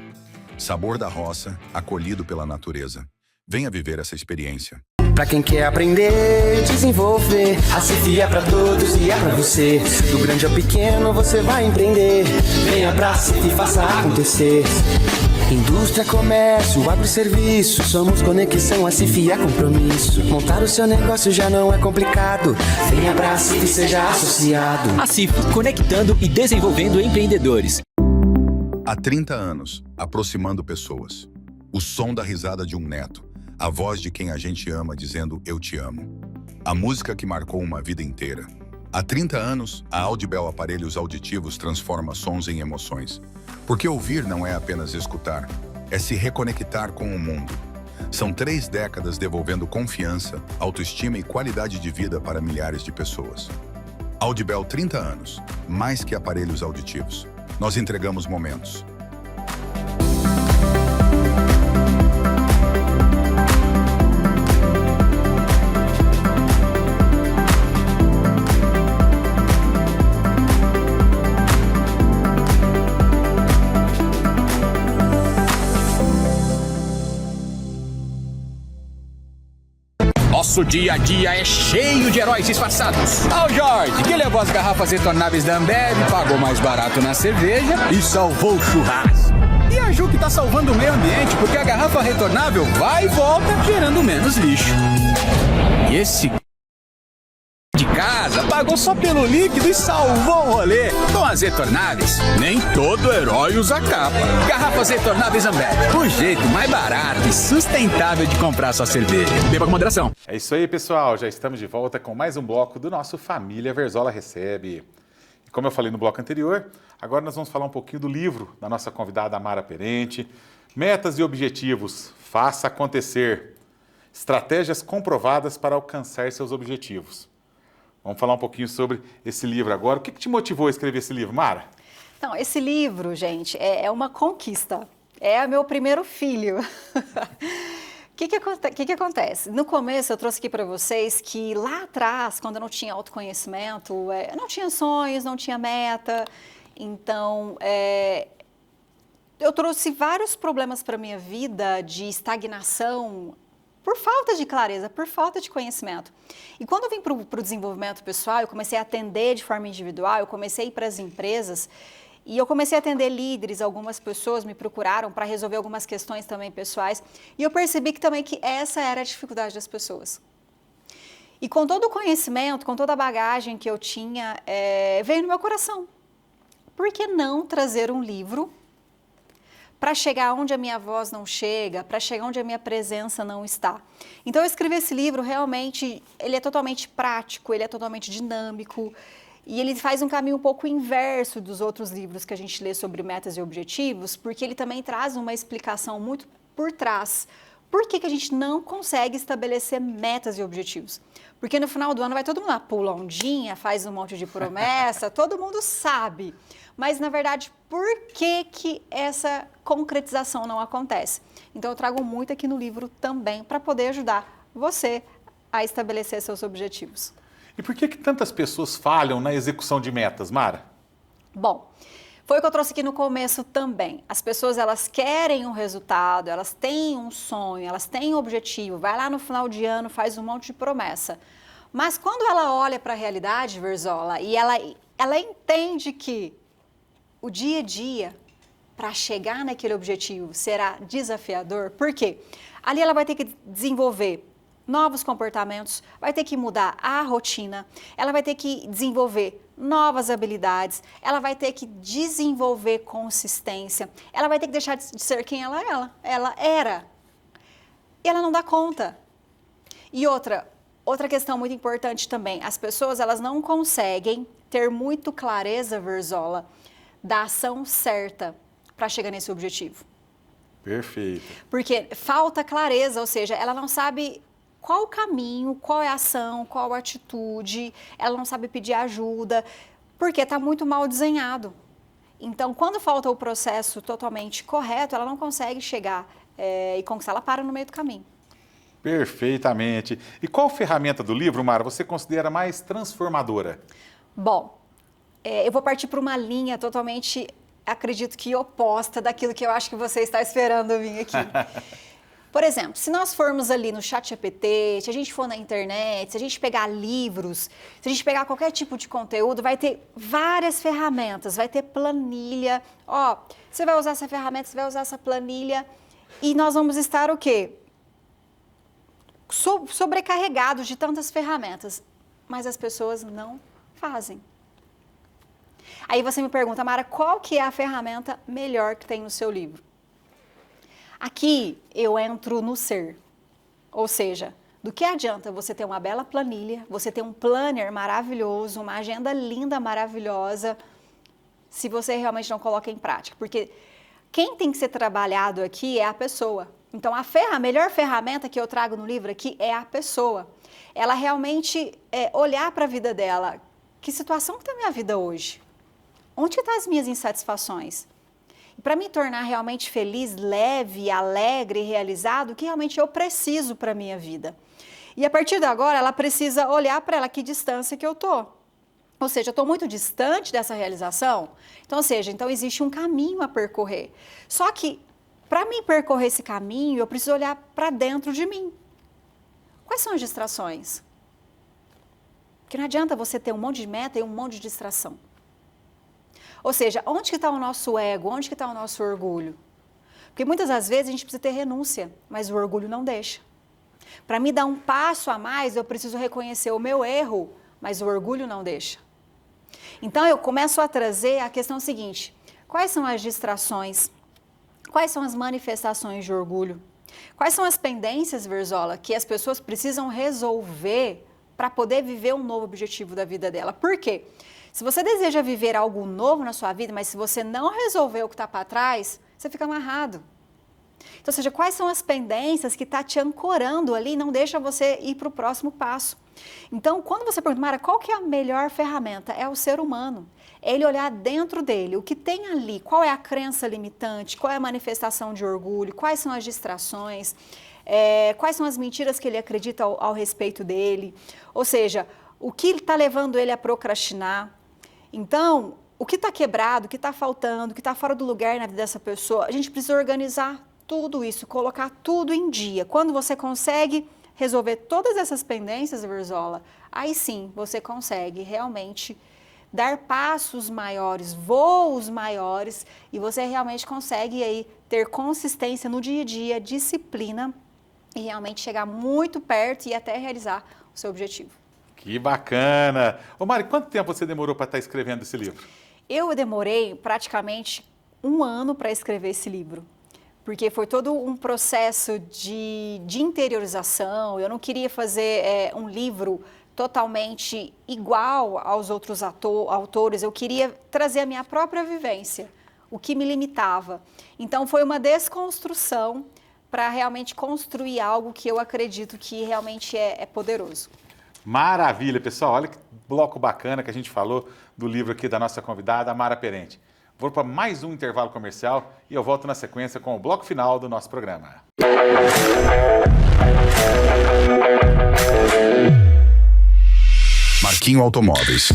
Sabor da roça, acolhido pela natureza. Venha viver essa experiência. Pra quem quer aprender, desenvolver, a CIF é pra todos e é pra você. Do grande ao pequeno você vai empreender. Venha pra CIF e faça acontecer. Indústria, comércio, agroserviço, somos conexão, a CIF é compromisso. Montar o seu negócio já não é complicado. Venha pra CIF e seja associado. A CIF, conectando e desenvolvendo empreendedores. Há 30 anos, aproximando pessoas. o som da risada de um neto, a voz de quem a gente ama dizendo eu te amo. A música que marcou uma vida inteira. Há 30 anos, a Audibel Aparelhos Auditivos transforma sons em emoções. Porque ouvir não é apenas escutar, é se reconectar com o mundo. São 3 décadas devolvendo confiança, autoestima e qualidade de vida para milhares de pessoas. Audibel 30 anos, mais que aparelhos auditivos. Nós entregamos momentos. Nosso dia a dia é cheio de heróis disfarçados. Ao Jorge, que levou as garrafas retornáveis da Ambev, pagou mais barato na cerveja e salvou o churrasco. E a Ju, que tá salvando o meio ambiente, porque a garrafa retornável vai e volta, gerando menos lixo. E esse de casa pagou só pelo líquido e salvou o rolê. Com as retornáveis, nem todo herói usa capa. Garrafas retornáveis Ambev, o jeito mais barato e sustentável de comprar sua cerveja. Beba com moderação. É isso aí, pessoal. Já estamos de volta com mais um bloco do nosso Família Verzola Recebe. E como eu falei no bloco anterior, agora nós vamos falar um pouquinho do livro da nossa convidada Mara Perente. Metas e objetivos. Faça acontecer. Estratégias comprovadas para alcançar seus objetivos. Vamos falar um pouquinho sobre esse livro agora. O que te motivou a escrever esse livro, Mara? Então, esse livro, gente, é uma conquista. É meu primeiro filho. O que acontece? No começo, eu trouxe aqui para vocês que lá atrás, quando eu não tinha autoconhecimento, eu não tinha sonhos, não tinha meta. Então, eu trouxe vários problemas para a minha vida de estagnação, por falta de clareza, por falta de conhecimento. E quando eu vim para o desenvolvimento pessoal, eu comecei a atender de forma individual, eu comecei a ir para as empresas e eu comecei a atender líderes, algumas pessoas me procuraram para resolver algumas questões também pessoais e eu percebi que também que essa era a dificuldade das pessoas. E com todo o conhecimento, com toda a bagagem que eu tinha, veio no meu coração. Por que não trazer um livro para chegar onde a minha voz não chega, para chegar onde a minha presença não está? Então eu escrevi esse livro, realmente, ele é totalmente prático, ele é totalmente dinâmico, e ele faz um caminho um pouco inverso dos outros livros que a gente lê sobre metas e objetivos, porque ele também traz uma explicação muito por trás. Por que a gente não consegue estabelecer metas e objetivos? Porque no final do ano vai todo mundo pula ondinha, faz um monte de promessa, todo mundo sabe. Mas, na verdade, por que essa concretização não acontece? Então, eu trago muito aqui no livro também para poder ajudar você a estabelecer seus objetivos. E por que tantas pessoas falham na execução de metas, Mara? Bom, foi o que eu trouxe aqui no começo também. As pessoas, elas querem um resultado, elas têm um sonho, elas têm um objetivo, vai lá no final de ano, faz um monte de promessa. Mas quando ela olha para a realidade, Verzola, e ela entende que o dia a dia, para chegar naquele objetivo, será desafiador. Por quê? Ali ela vai ter que desenvolver novos comportamentos, vai ter que mudar a rotina, ela vai ter que desenvolver novas habilidades, ela vai ter que desenvolver consistência, ela vai ter que deixar de ser quem ela era. E ela não dá conta. E outra questão muito importante também, as pessoas, elas não conseguem ter muito clareza, Verzola, da ação certa para chegar nesse objetivo. Perfeito. Porque falta clareza, ou seja, ela não sabe qual o caminho, qual é a ação, qual a atitude, ela não sabe pedir ajuda, porque está muito mal desenhado. Então, quando falta o processo totalmente correto, ela não consegue chegar e conquistar, ela para no meio do caminho. Perfeitamente. E qual ferramenta do livro, Mara, você considera mais transformadora? Bom, eu vou partir para uma linha totalmente, acredito que oposta daquilo que eu acho que você está esperando vir aqui. Por exemplo, se nós formos ali no ChatGPT, se a gente for na internet, se a gente pegar livros, se a gente pegar qualquer tipo de conteúdo, vai ter várias ferramentas, vai ter planilha. Ó, você vai usar essa ferramenta, você vai usar essa planilha e nós vamos estar o quê? Sobrecarregados de tantas ferramentas, mas as pessoas não fazem. Aí você me pergunta, Mara, qual que é a ferramenta melhor que tem no seu livro? Aqui eu entro no ser, ou seja, do que adianta você ter uma bela planilha, você ter um planner maravilhoso, uma agenda linda, maravilhosa, se você realmente não coloca em prática? Porque quem tem que ser trabalhado aqui é a pessoa. Então, a melhor ferramenta que eu trago no livro aqui é a pessoa. Ela realmente olhar para a vida dela. Que situação que está a minha vida hoje? Onde estão as minhas insatisfações? E para me tornar realmente feliz, leve, alegre e realizado, o que realmente eu preciso para a minha vida? E a partir de agora, ela precisa olhar para ela, que distância que eu estou. Ou seja, eu estou muito distante dessa realização. Então existe um caminho a percorrer. Só que, para mim percorrer esse caminho, eu preciso olhar para dentro de mim. Quais são as distrações? Porque não adianta você ter um monte de meta e um monte de distração. Ou seja, onde que está o nosso ego? Onde que está o nosso orgulho? Porque muitas das vezes a gente precisa ter renúncia, mas o orgulho não deixa. Para mim dar um passo a mais, eu preciso reconhecer o meu erro, mas o orgulho não deixa. Então eu começo a trazer a questão seguinte: quais são as distrações? Quais são as manifestações de orgulho? Quais são as pendências, Verzola, que as pessoas precisam resolver para poder viver um novo objetivo da vida dela? Por quê? Se você deseja viver algo novo na sua vida, mas se você não resolver o que está para trás, você fica amarrado. Então, ou seja, quais são as pendências que está te ancorando ali e não deixa você ir para o próximo passo? Então, quando você pergunta, Mara, qual que é a melhor ferramenta? É o ser humano. É ele olhar dentro dele, o que tem ali, qual é a crença limitante, qual é a manifestação de orgulho, quais são as distrações, quais são as mentiras que ele acredita ao respeito dele. Ou seja, o que está levando ele a procrastinar. Então, o que está quebrado, o que está faltando, o que está fora do lugar na vida dessa pessoa, a gente precisa organizar tudo isso, colocar tudo em dia. Quando você consegue resolver todas essas pendências, Verzola, aí sim você consegue realmente dar passos maiores, voos maiores, e você realmente consegue aí ter consistência no dia a dia, disciplina, e realmente chegar muito perto e até realizar o seu objetivo. Que bacana! Ô Mari, quanto tempo você demorou para estar escrevendo esse livro? Eu demorei praticamente 1 ano para escrever esse livro, porque foi todo um processo de interiorização. Eu não queria fazer um livro totalmente igual aos outros autores, eu queria trazer a minha própria vivência, o que me limitava. Então foi uma desconstrução para realmente construir algo que eu acredito que realmente é poderoso. Maravilha, pessoal. Olha que bloco bacana que a gente falou do livro aqui da nossa convidada, a Mara Perente. Vou para mais um intervalo comercial e eu volto na sequência com o bloco final do nosso programa. Marquinho Automóveis.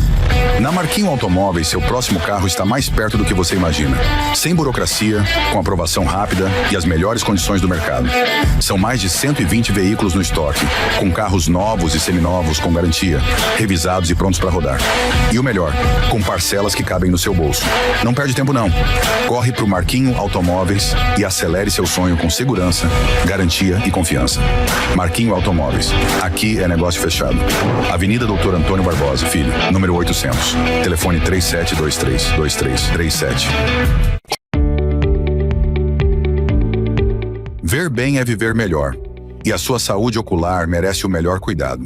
Na Marquinho Automóveis, seu próximo carro está mais perto do que você imagina. Sem burocracia, com aprovação rápida e as melhores condições do mercado. São mais de 120 veículos no estoque, com carros novos e seminovos com garantia, revisados e prontos para rodar. E o melhor, com parcelas que cabem no seu bolso. Não perde tempo não. Corre para o Marquinho Automóveis e acelere seu sonho com segurança, garantia e confiança. Marquinho Automóveis. Aqui é negócio fechado. Avenida Doutor Antônio Barbosa, filho, número 800. Telefone 3723-2337. Ver bem é viver melhor. E a sua saúde ocular merece o melhor cuidado.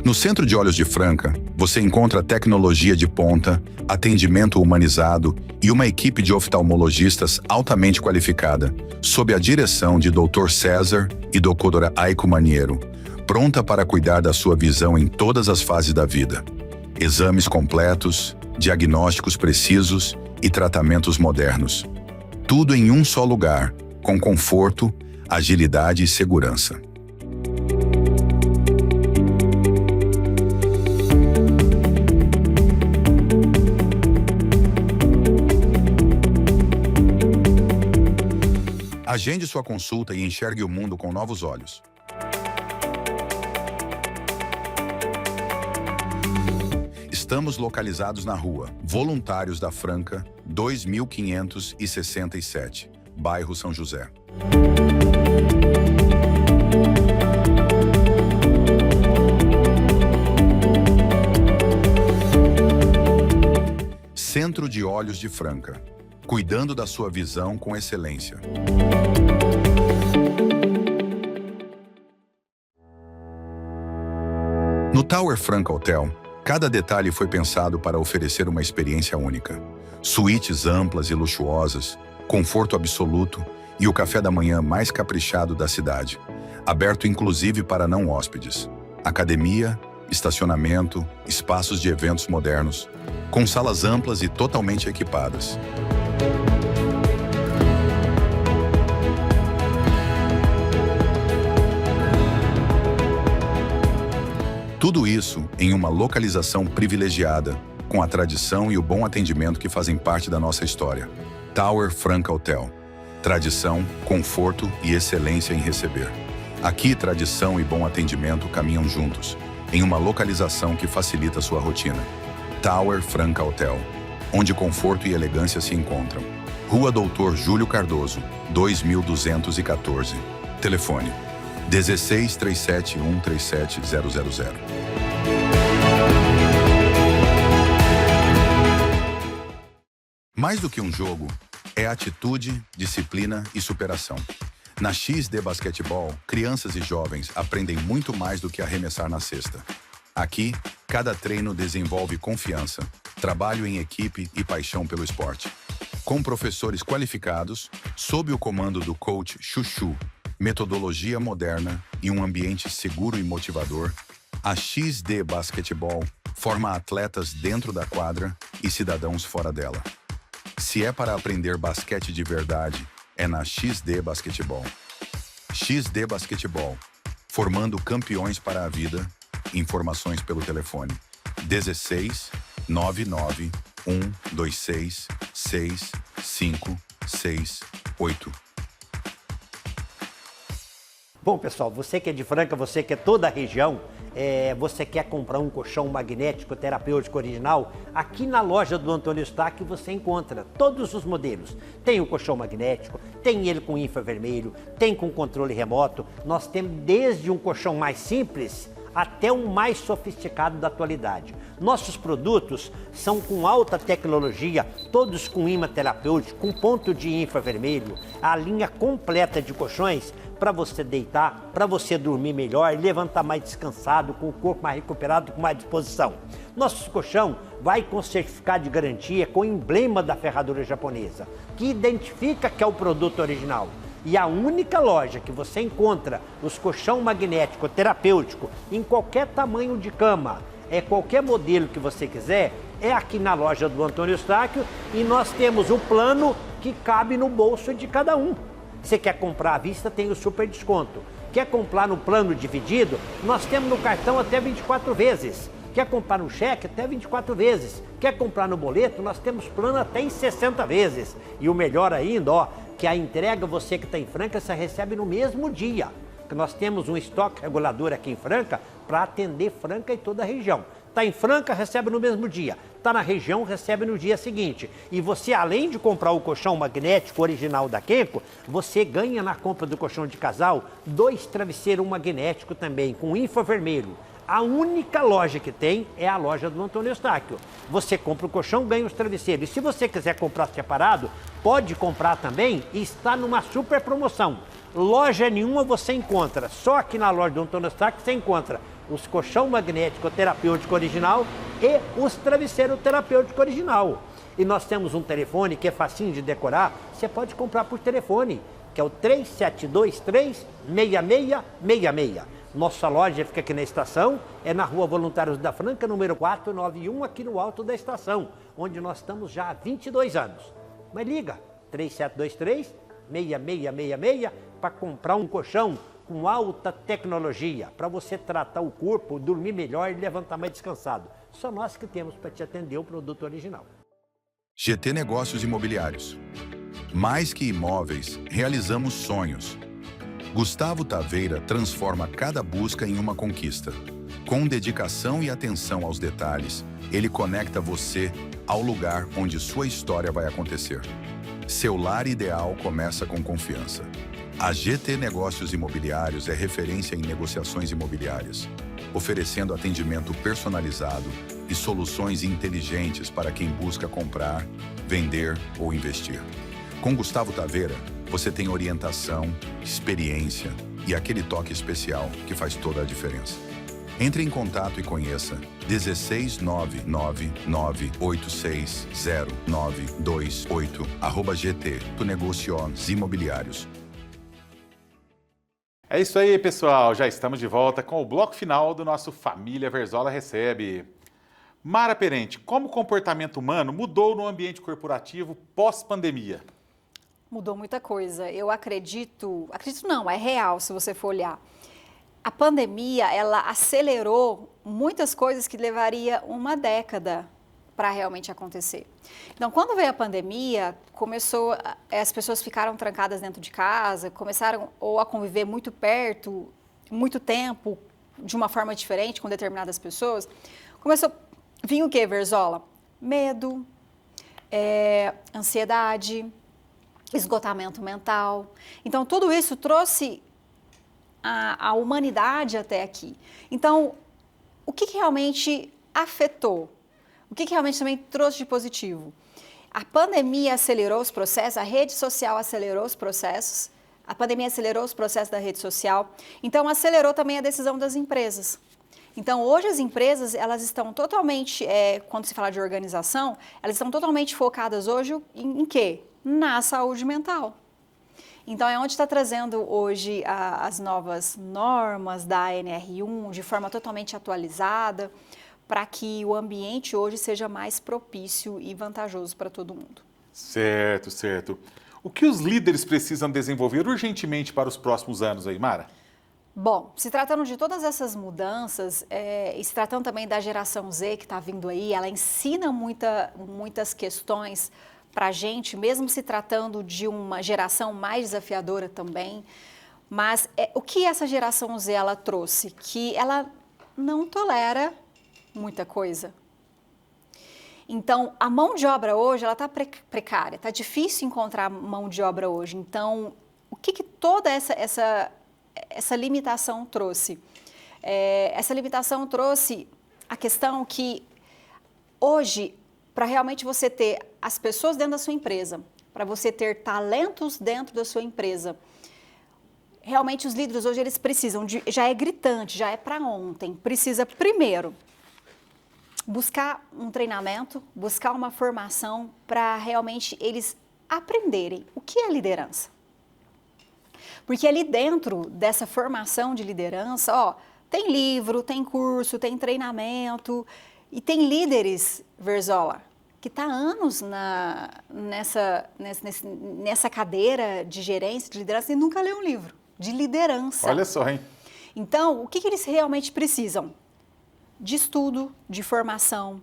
No Centro de Olhos de Franca, você encontra tecnologia de ponta, atendimento humanizado e uma equipe de oftalmologistas altamente qualificada, sob a direção de Dr. César e Dra. Aiko Maniero, pronta para cuidar da sua visão em todas as fases da vida. Exames completos, diagnósticos precisos e tratamentos modernos. Tudo em um só lugar, com conforto, agilidade e segurança. Agende sua consulta e enxergue o mundo com novos olhos. Estamos localizados na rua Voluntários da Franca, 2567, bairro São José. Centro de Olhos de Franca, cuidando da sua visão com excelência. No Tower Franca Hotel, cada detalhe foi pensado para oferecer uma experiência única. Suítes amplas e luxuosas, conforto absoluto e o café da manhã mais caprichado da cidade, aberto inclusive para não hóspedes. Academia, estacionamento, espaços de eventos modernos, com salas amplas e totalmente equipadas. Tudo isso em uma localização privilegiada, com a tradição e o bom atendimento que fazem parte da nossa história. Tower Franca Hotel. Tradição, conforto e excelência em receber. Aqui, tradição e bom atendimento caminham juntos, em uma localização que facilita sua rotina. Tower Franca Hotel, onde conforto e elegância se encontram. Rua Doutor Júlio Cardoso, 2214. Telefone 1637137000. Mais do que um jogo, é atitude, disciplina e superação. Na XD Basquetebol, crianças e jovens aprendem muito mais do que arremessar na cesta. Aqui, cada treino desenvolve confiança, trabalho em equipe e paixão pelo esporte. Com professores qualificados, sob o comando do coach Chuchu, metodologia moderna e um ambiente seguro e motivador, a XD Basquetebol forma atletas dentro da quadra e cidadãos fora dela. Se é para aprender basquete de verdade, é na XD Basquetebol. XD Basquetebol, formando campeões para a vida. Informações pelo telefone 16 99 126 6568. Bom, pessoal, você que é de Franca, você que é toda a região, você quer comprar um colchão magnético terapêutico original, aqui na loja do Antônio Eustáquio você encontra todos os modelos. Tem o colchão magnético, tem ele com infravermelho, tem com controle remoto. Nós temos desde um colchão mais simples até o mais sofisticado da atualidade. Nossos produtos são com alta tecnologia, todos com imã terapêutico, com ponto de infravermelho, a linha completa de colchões para você deitar, para você dormir melhor e levantar mais descansado, com o corpo mais recuperado, com mais disposição. Nosso colchão vai com certificado de garantia, com o emblema da ferradura japonesa, que identifica que é o produto original. E a única loja que você encontra os colchão magnético terapêutico em qualquer tamanho de cama, qualquer modelo que você quiser, é aqui na loja do Antônio Eustáquio, e nós temos o plano que cabe no bolso de cada um. Você quer comprar à vista, tem o super desconto. Quer comprar no plano dividido, nós temos no cartão até 24 vezes. Quer comprar no cheque, até 24 vezes. Quer comprar no boleto, nós temos plano até em 60 vezes. E o melhor ainda, que a entrega, você que está em Franca, você recebe no mesmo dia. Que nós temos um estoque regulador aqui em Franca para atender Franca e toda a região. Está em Franca, recebe no mesmo dia. Está na região, recebe no dia seguinte. E você, além de comprar o colchão magnético original da Kenko, você ganha na compra do colchão de casal 2 travesseiros magnéticos também, com infravermelho. A única loja que tem é a loja do Antônio Eustáquio. Você compra o colchão, ganha os travesseiros. E se você quiser comprar separado, pode comprar também e está numa super promoção. Loja nenhuma você encontra, só aqui na loja do Antônio Eustáquio você encontra os colchão magnético terapêutico original e os travesseiros terapêutico original. E nós temos um telefone que é facinho de decorar, você pode comprar por telefone, que é o 3723-6666. Nossa loja fica aqui na estação, é na Rua Voluntários da Franca, número 491, aqui no alto da estação, onde nós estamos já há 22 anos. Mas liga, 3723-6666, para comprar um colchão com alta tecnologia, para você tratar o corpo, dormir melhor e levantar mais descansado. Só nós que temos para te atender o produto original. GT Negócios Imobiliários. Mais que imóveis, realizamos sonhos. Gustavo Taveira transforma cada busca em uma conquista. Com dedicação e atenção aos detalhes, ele conecta você ao lugar onde sua história vai acontecer. Seu lar ideal começa com confiança. A GT Negócios Imobiliários é referência em negociações imobiliárias, oferecendo atendimento personalizado e soluções inteligentes para quem busca comprar, vender ou investir. Com Gustavo Taveira, você tem orientação, experiência e aquele toque especial que faz toda a diferença. Entre em contato e conheça 1699960928 @GT Negócios Imobiliários. É isso aí, pessoal. Já estamos de volta com o bloco final do nosso Família Verzola Recebe. Mara Perente, como o comportamento humano mudou no ambiente corporativo pós-pandemia? Mudou muita coisa. Eu acredito não, é real se você for olhar. A pandemia, ela acelerou muitas coisas que levaria uma década para realmente acontecer. Então, quando veio a pandemia, as pessoas ficaram trancadas dentro de casa, começaram ou a conviver muito perto, muito tempo, de uma forma diferente com determinadas pessoas. Vinha o quê, Verzola? Medo, ansiedade, esgotamento mental. Então, tudo isso trouxe a humanidade até aqui. Então, o que realmente afetou? O que realmente também trouxe de positivo? A pandemia acelerou os processos, a rede social acelerou os processos, a pandemia acelerou os processos da rede social, então acelerou também a decisão das empresas. Então, hoje as empresas, elas estão totalmente, quando se fala de organização, elas estão totalmente focadas hoje em quê? Na saúde mental. Então, é onde está trazendo hoje as novas normas da ANR1 de forma totalmente atualizada, para que o ambiente hoje seja mais propício e vantajoso para todo mundo. Certo, certo. O que os líderes precisam desenvolver urgentemente para os próximos anos aí, Mara? Bom, se tratando de todas essas mudanças, e se tratando também da geração Z que está vindo aí, ela ensina muitas questões para a gente, mesmo se tratando de uma geração mais desafiadora também. Mas o que essa geração Z ela trouxe? Que ela não tolera muita coisa. Então, a mão de obra hoje, ela está precária, está difícil encontrar mão de obra hoje. Então, o que toda essa limitação trouxe? Essa limitação trouxe a questão que hoje, para realmente você ter as pessoas dentro da sua empresa, para você ter talentos dentro da sua empresa, realmente os líderes hoje eles precisam já é gritante, já é para ontem, precisa primeiro buscar um treinamento, buscar uma formação para realmente eles aprenderem o que é liderança. Porque ali dentro dessa formação de liderança, tem livro, tem curso, tem treinamento e tem líderes, Verzola, que está há anos nessa cadeira de gerência, de liderança e nunca leu um livro de liderança. Olha só, hein? Então, o que eles realmente precisam? De estudo, de formação,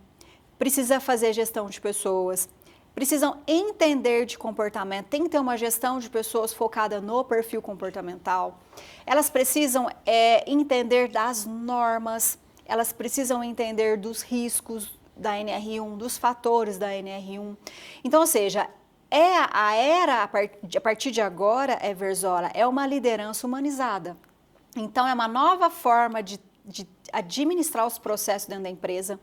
precisa fazer gestão de pessoas, precisam entender de comportamento, tem que ter uma gestão de pessoas focada no perfil comportamental, elas precisam entender das normas, elas precisam entender dos riscos da NR1, dos fatores da NR1. Então, ou seja, a era, a partir de agora, Verzola, é uma liderança humanizada. Então, é uma nova forma de administrar os processos dentro da empresa,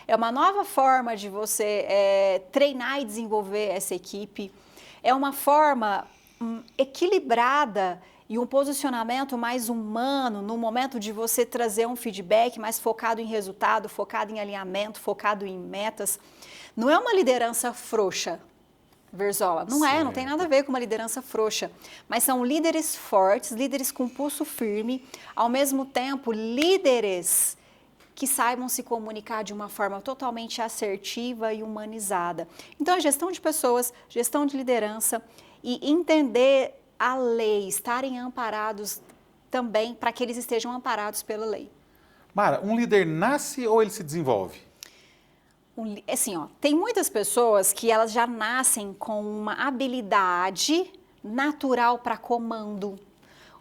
é uma nova forma de você treinar e desenvolver essa equipe, é uma forma equilibrada e um posicionamento mais humano no momento de você trazer um feedback mais focado em resultado, focado em alinhamento, focado em metas. Não é uma liderança frouxa, Verzola, não tem nada a ver com uma liderança frouxa, mas são líderes fortes, líderes com pulso firme, ao mesmo tempo líderes que saibam se comunicar de uma forma totalmente assertiva e humanizada. Então, a gestão de pessoas, gestão de liderança e entender a lei, estarem amparados também, para que eles estejam amparados pela lei. Mara, um líder nasce ou ele se desenvolve? Assim, tem muitas pessoas que elas já nascem com uma habilidade natural para comando,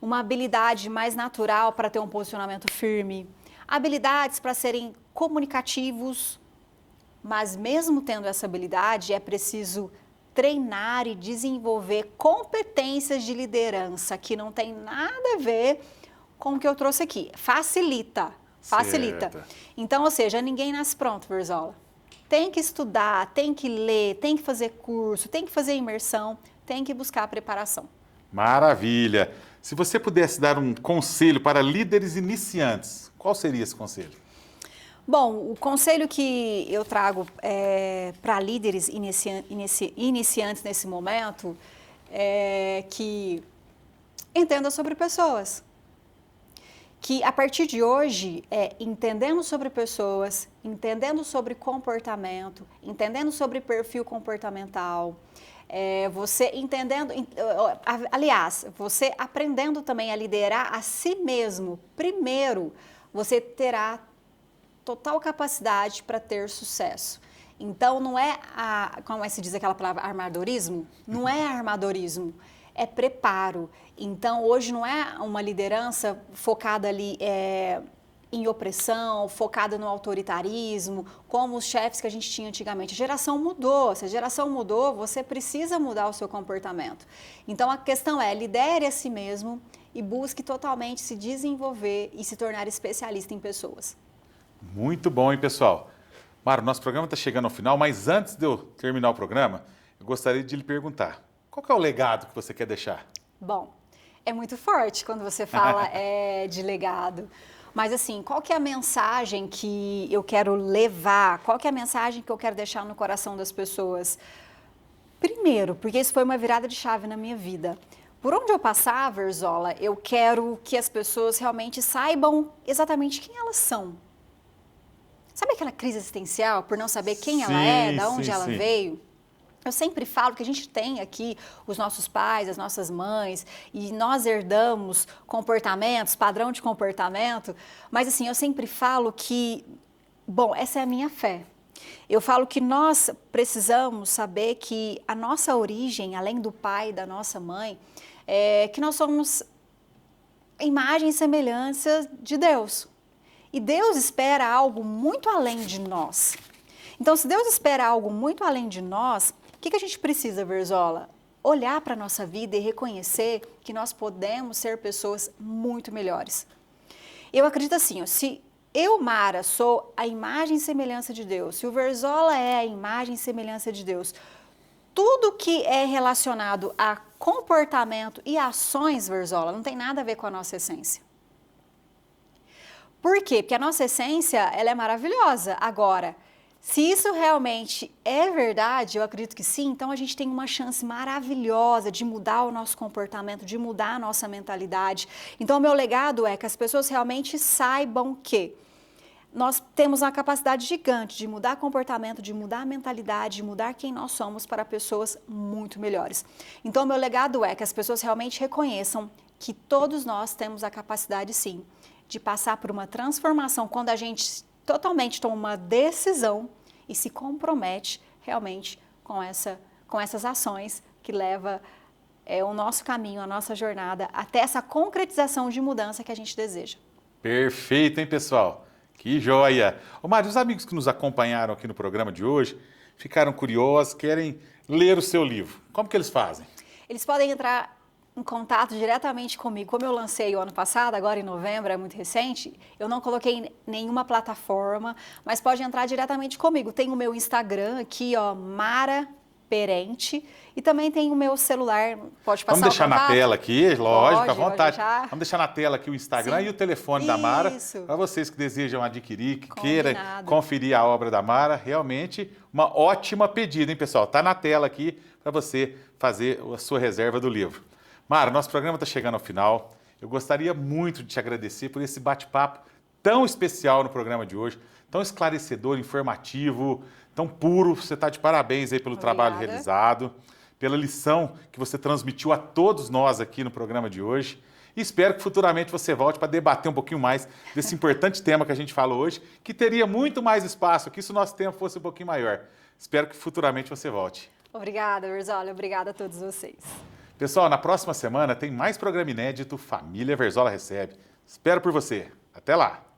uma habilidade mais natural para ter um posicionamento firme, habilidades para serem comunicativos, mas mesmo tendo essa habilidade, é preciso treinar e desenvolver competências de liderança, que não tem nada a ver com o que eu trouxe aqui. Facilita. Certo. Então, ou seja, ninguém nasce pronto, Verzola. Tem que estudar, tem que ler, tem que fazer curso, tem que fazer imersão, tem que buscar a preparação. Maravilha! Se você pudesse dar um conselho para líderes iniciantes, qual seria esse conselho? Bom, o conselho que eu trago para líderes iniciantes nesse momento é que entenda sobre pessoas. Que a partir de hoje, entendendo sobre pessoas, entendendo sobre comportamento, entendendo sobre perfil comportamental, você entendendo, aliás, você aprendendo também a liderar a si mesmo, primeiro, você terá total capacidade para ter sucesso. Então, não é, como se diz aquela palavra, armadorismo? Não é armadorismo, é preparo. Então, hoje não é uma liderança focada ali em opressão, focada no autoritarismo, como os chefes que a gente tinha antigamente. A geração mudou. Se a geração mudou, você precisa mudar o seu comportamento. Então, a questão é, lidere a si mesmo e busque totalmente se desenvolver e se tornar especialista em pessoas. Muito bom, hein, pessoal? Mara, nosso programa está chegando ao final, mas antes de eu terminar o programa, eu gostaria de lhe perguntar, qual que é o legado que você quer deixar? Bom, é muito forte quando você fala de legado. Mas assim, qual que é a mensagem que eu quero levar? Qual que é a mensagem que eu quero deixar no coração das pessoas? Primeiro, porque isso foi uma virada de chave na minha vida. Por onde eu passar, Verzola, eu quero que as pessoas realmente saibam exatamente quem elas são. Sabe aquela crise existencial por não saber quem ela é, de onde ela veio? Eu sempre falo que a gente tem aqui os nossos pais, as nossas mães, e nós herdamos comportamentos, padrão de comportamento, mas assim, eu sempre falo que, bom, essa é a minha fé. Eu falo que nós precisamos saber que a nossa origem, além do pai e da nossa mãe, é que nós somos imagem e semelhança de Deus. E Deus espera algo muito além de nós. Então, se Deus espera algo muito além de nós, o que a gente precisa, Verzola? Olhar para a nossa vida e reconhecer que nós podemos ser pessoas muito melhores. Eu acredito assim, se eu, Mara, sou a imagem e semelhança de Deus, se o Verzola é a imagem e semelhança de Deus, tudo que é relacionado a comportamento e ações, Verzola, não tem nada a ver com a nossa essência. Por quê? Porque a nossa essência, ela é maravilhosa. Agora, se isso realmente é verdade, eu acredito que sim, então a gente tem uma chance maravilhosa de mudar o nosso comportamento, de mudar a nossa mentalidade. Então, o meu legado é que as pessoas realmente saibam que nós temos uma capacidade gigante de mudar comportamento, de mudar a mentalidade, de mudar quem nós somos para pessoas muito melhores. Então, o meu legado é que as pessoas realmente reconheçam que todos nós temos a capacidade, sim, de passar por uma transformação quando a gente totalmente toma uma decisão e se compromete realmente com essas ações que leva o nosso caminho, a nossa jornada até essa concretização de mudança que a gente deseja. Perfeito, hein, pessoal? Que joia! Ô, Mário, os amigos que nos acompanharam aqui no programa de hoje ficaram curiosos, querem ler o seu livro. Como que eles fazem? Eles podem entrar em contato diretamente comigo. Como eu lancei o ano passado, agora em novembro, é muito recente, eu não coloquei em nenhuma plataforma, mas pode entrar diretamente comigo. Tem o meu Instagram aqui, ó, Mara Perente, e também tem o meu celular, pode passar. Vamos deixar na tela aqui, lógico, pode, à vontade. Vamos deixar na tela aqui o Instagram e o telefone da Mara, para vocês que desejam adquirir, que queiram conferir a obra da Mara. Realmente uma ótima pedida, hein, pessoal? Tá na tela aqui para você fazer a sua reserva do livro. Mara, nosso programa está chegando ao final. Eu gostaria muito de te agradecer por esse bate-papo tão especial no programa de hoje, tão esclarecedor, informativo, tão puro. Você está de parabéns aí pelo trabalho realizado, pela lição que você transmitiu a todos nós aqui no programa de hoje. E espero que futuramente você volte para debater um pouquinho mais desse importante tema que a gente falou hoje, que teria muito mais espaço aqui se o nosso tempo fosse um pouquinho maior. Espero que futuramente você volte. Obrigada, Verzola. Obrigada a todos vocês. Pessoal, na próxima semana tem mais programa inédito Família Verzola Recebe. Espero por você. Até lá!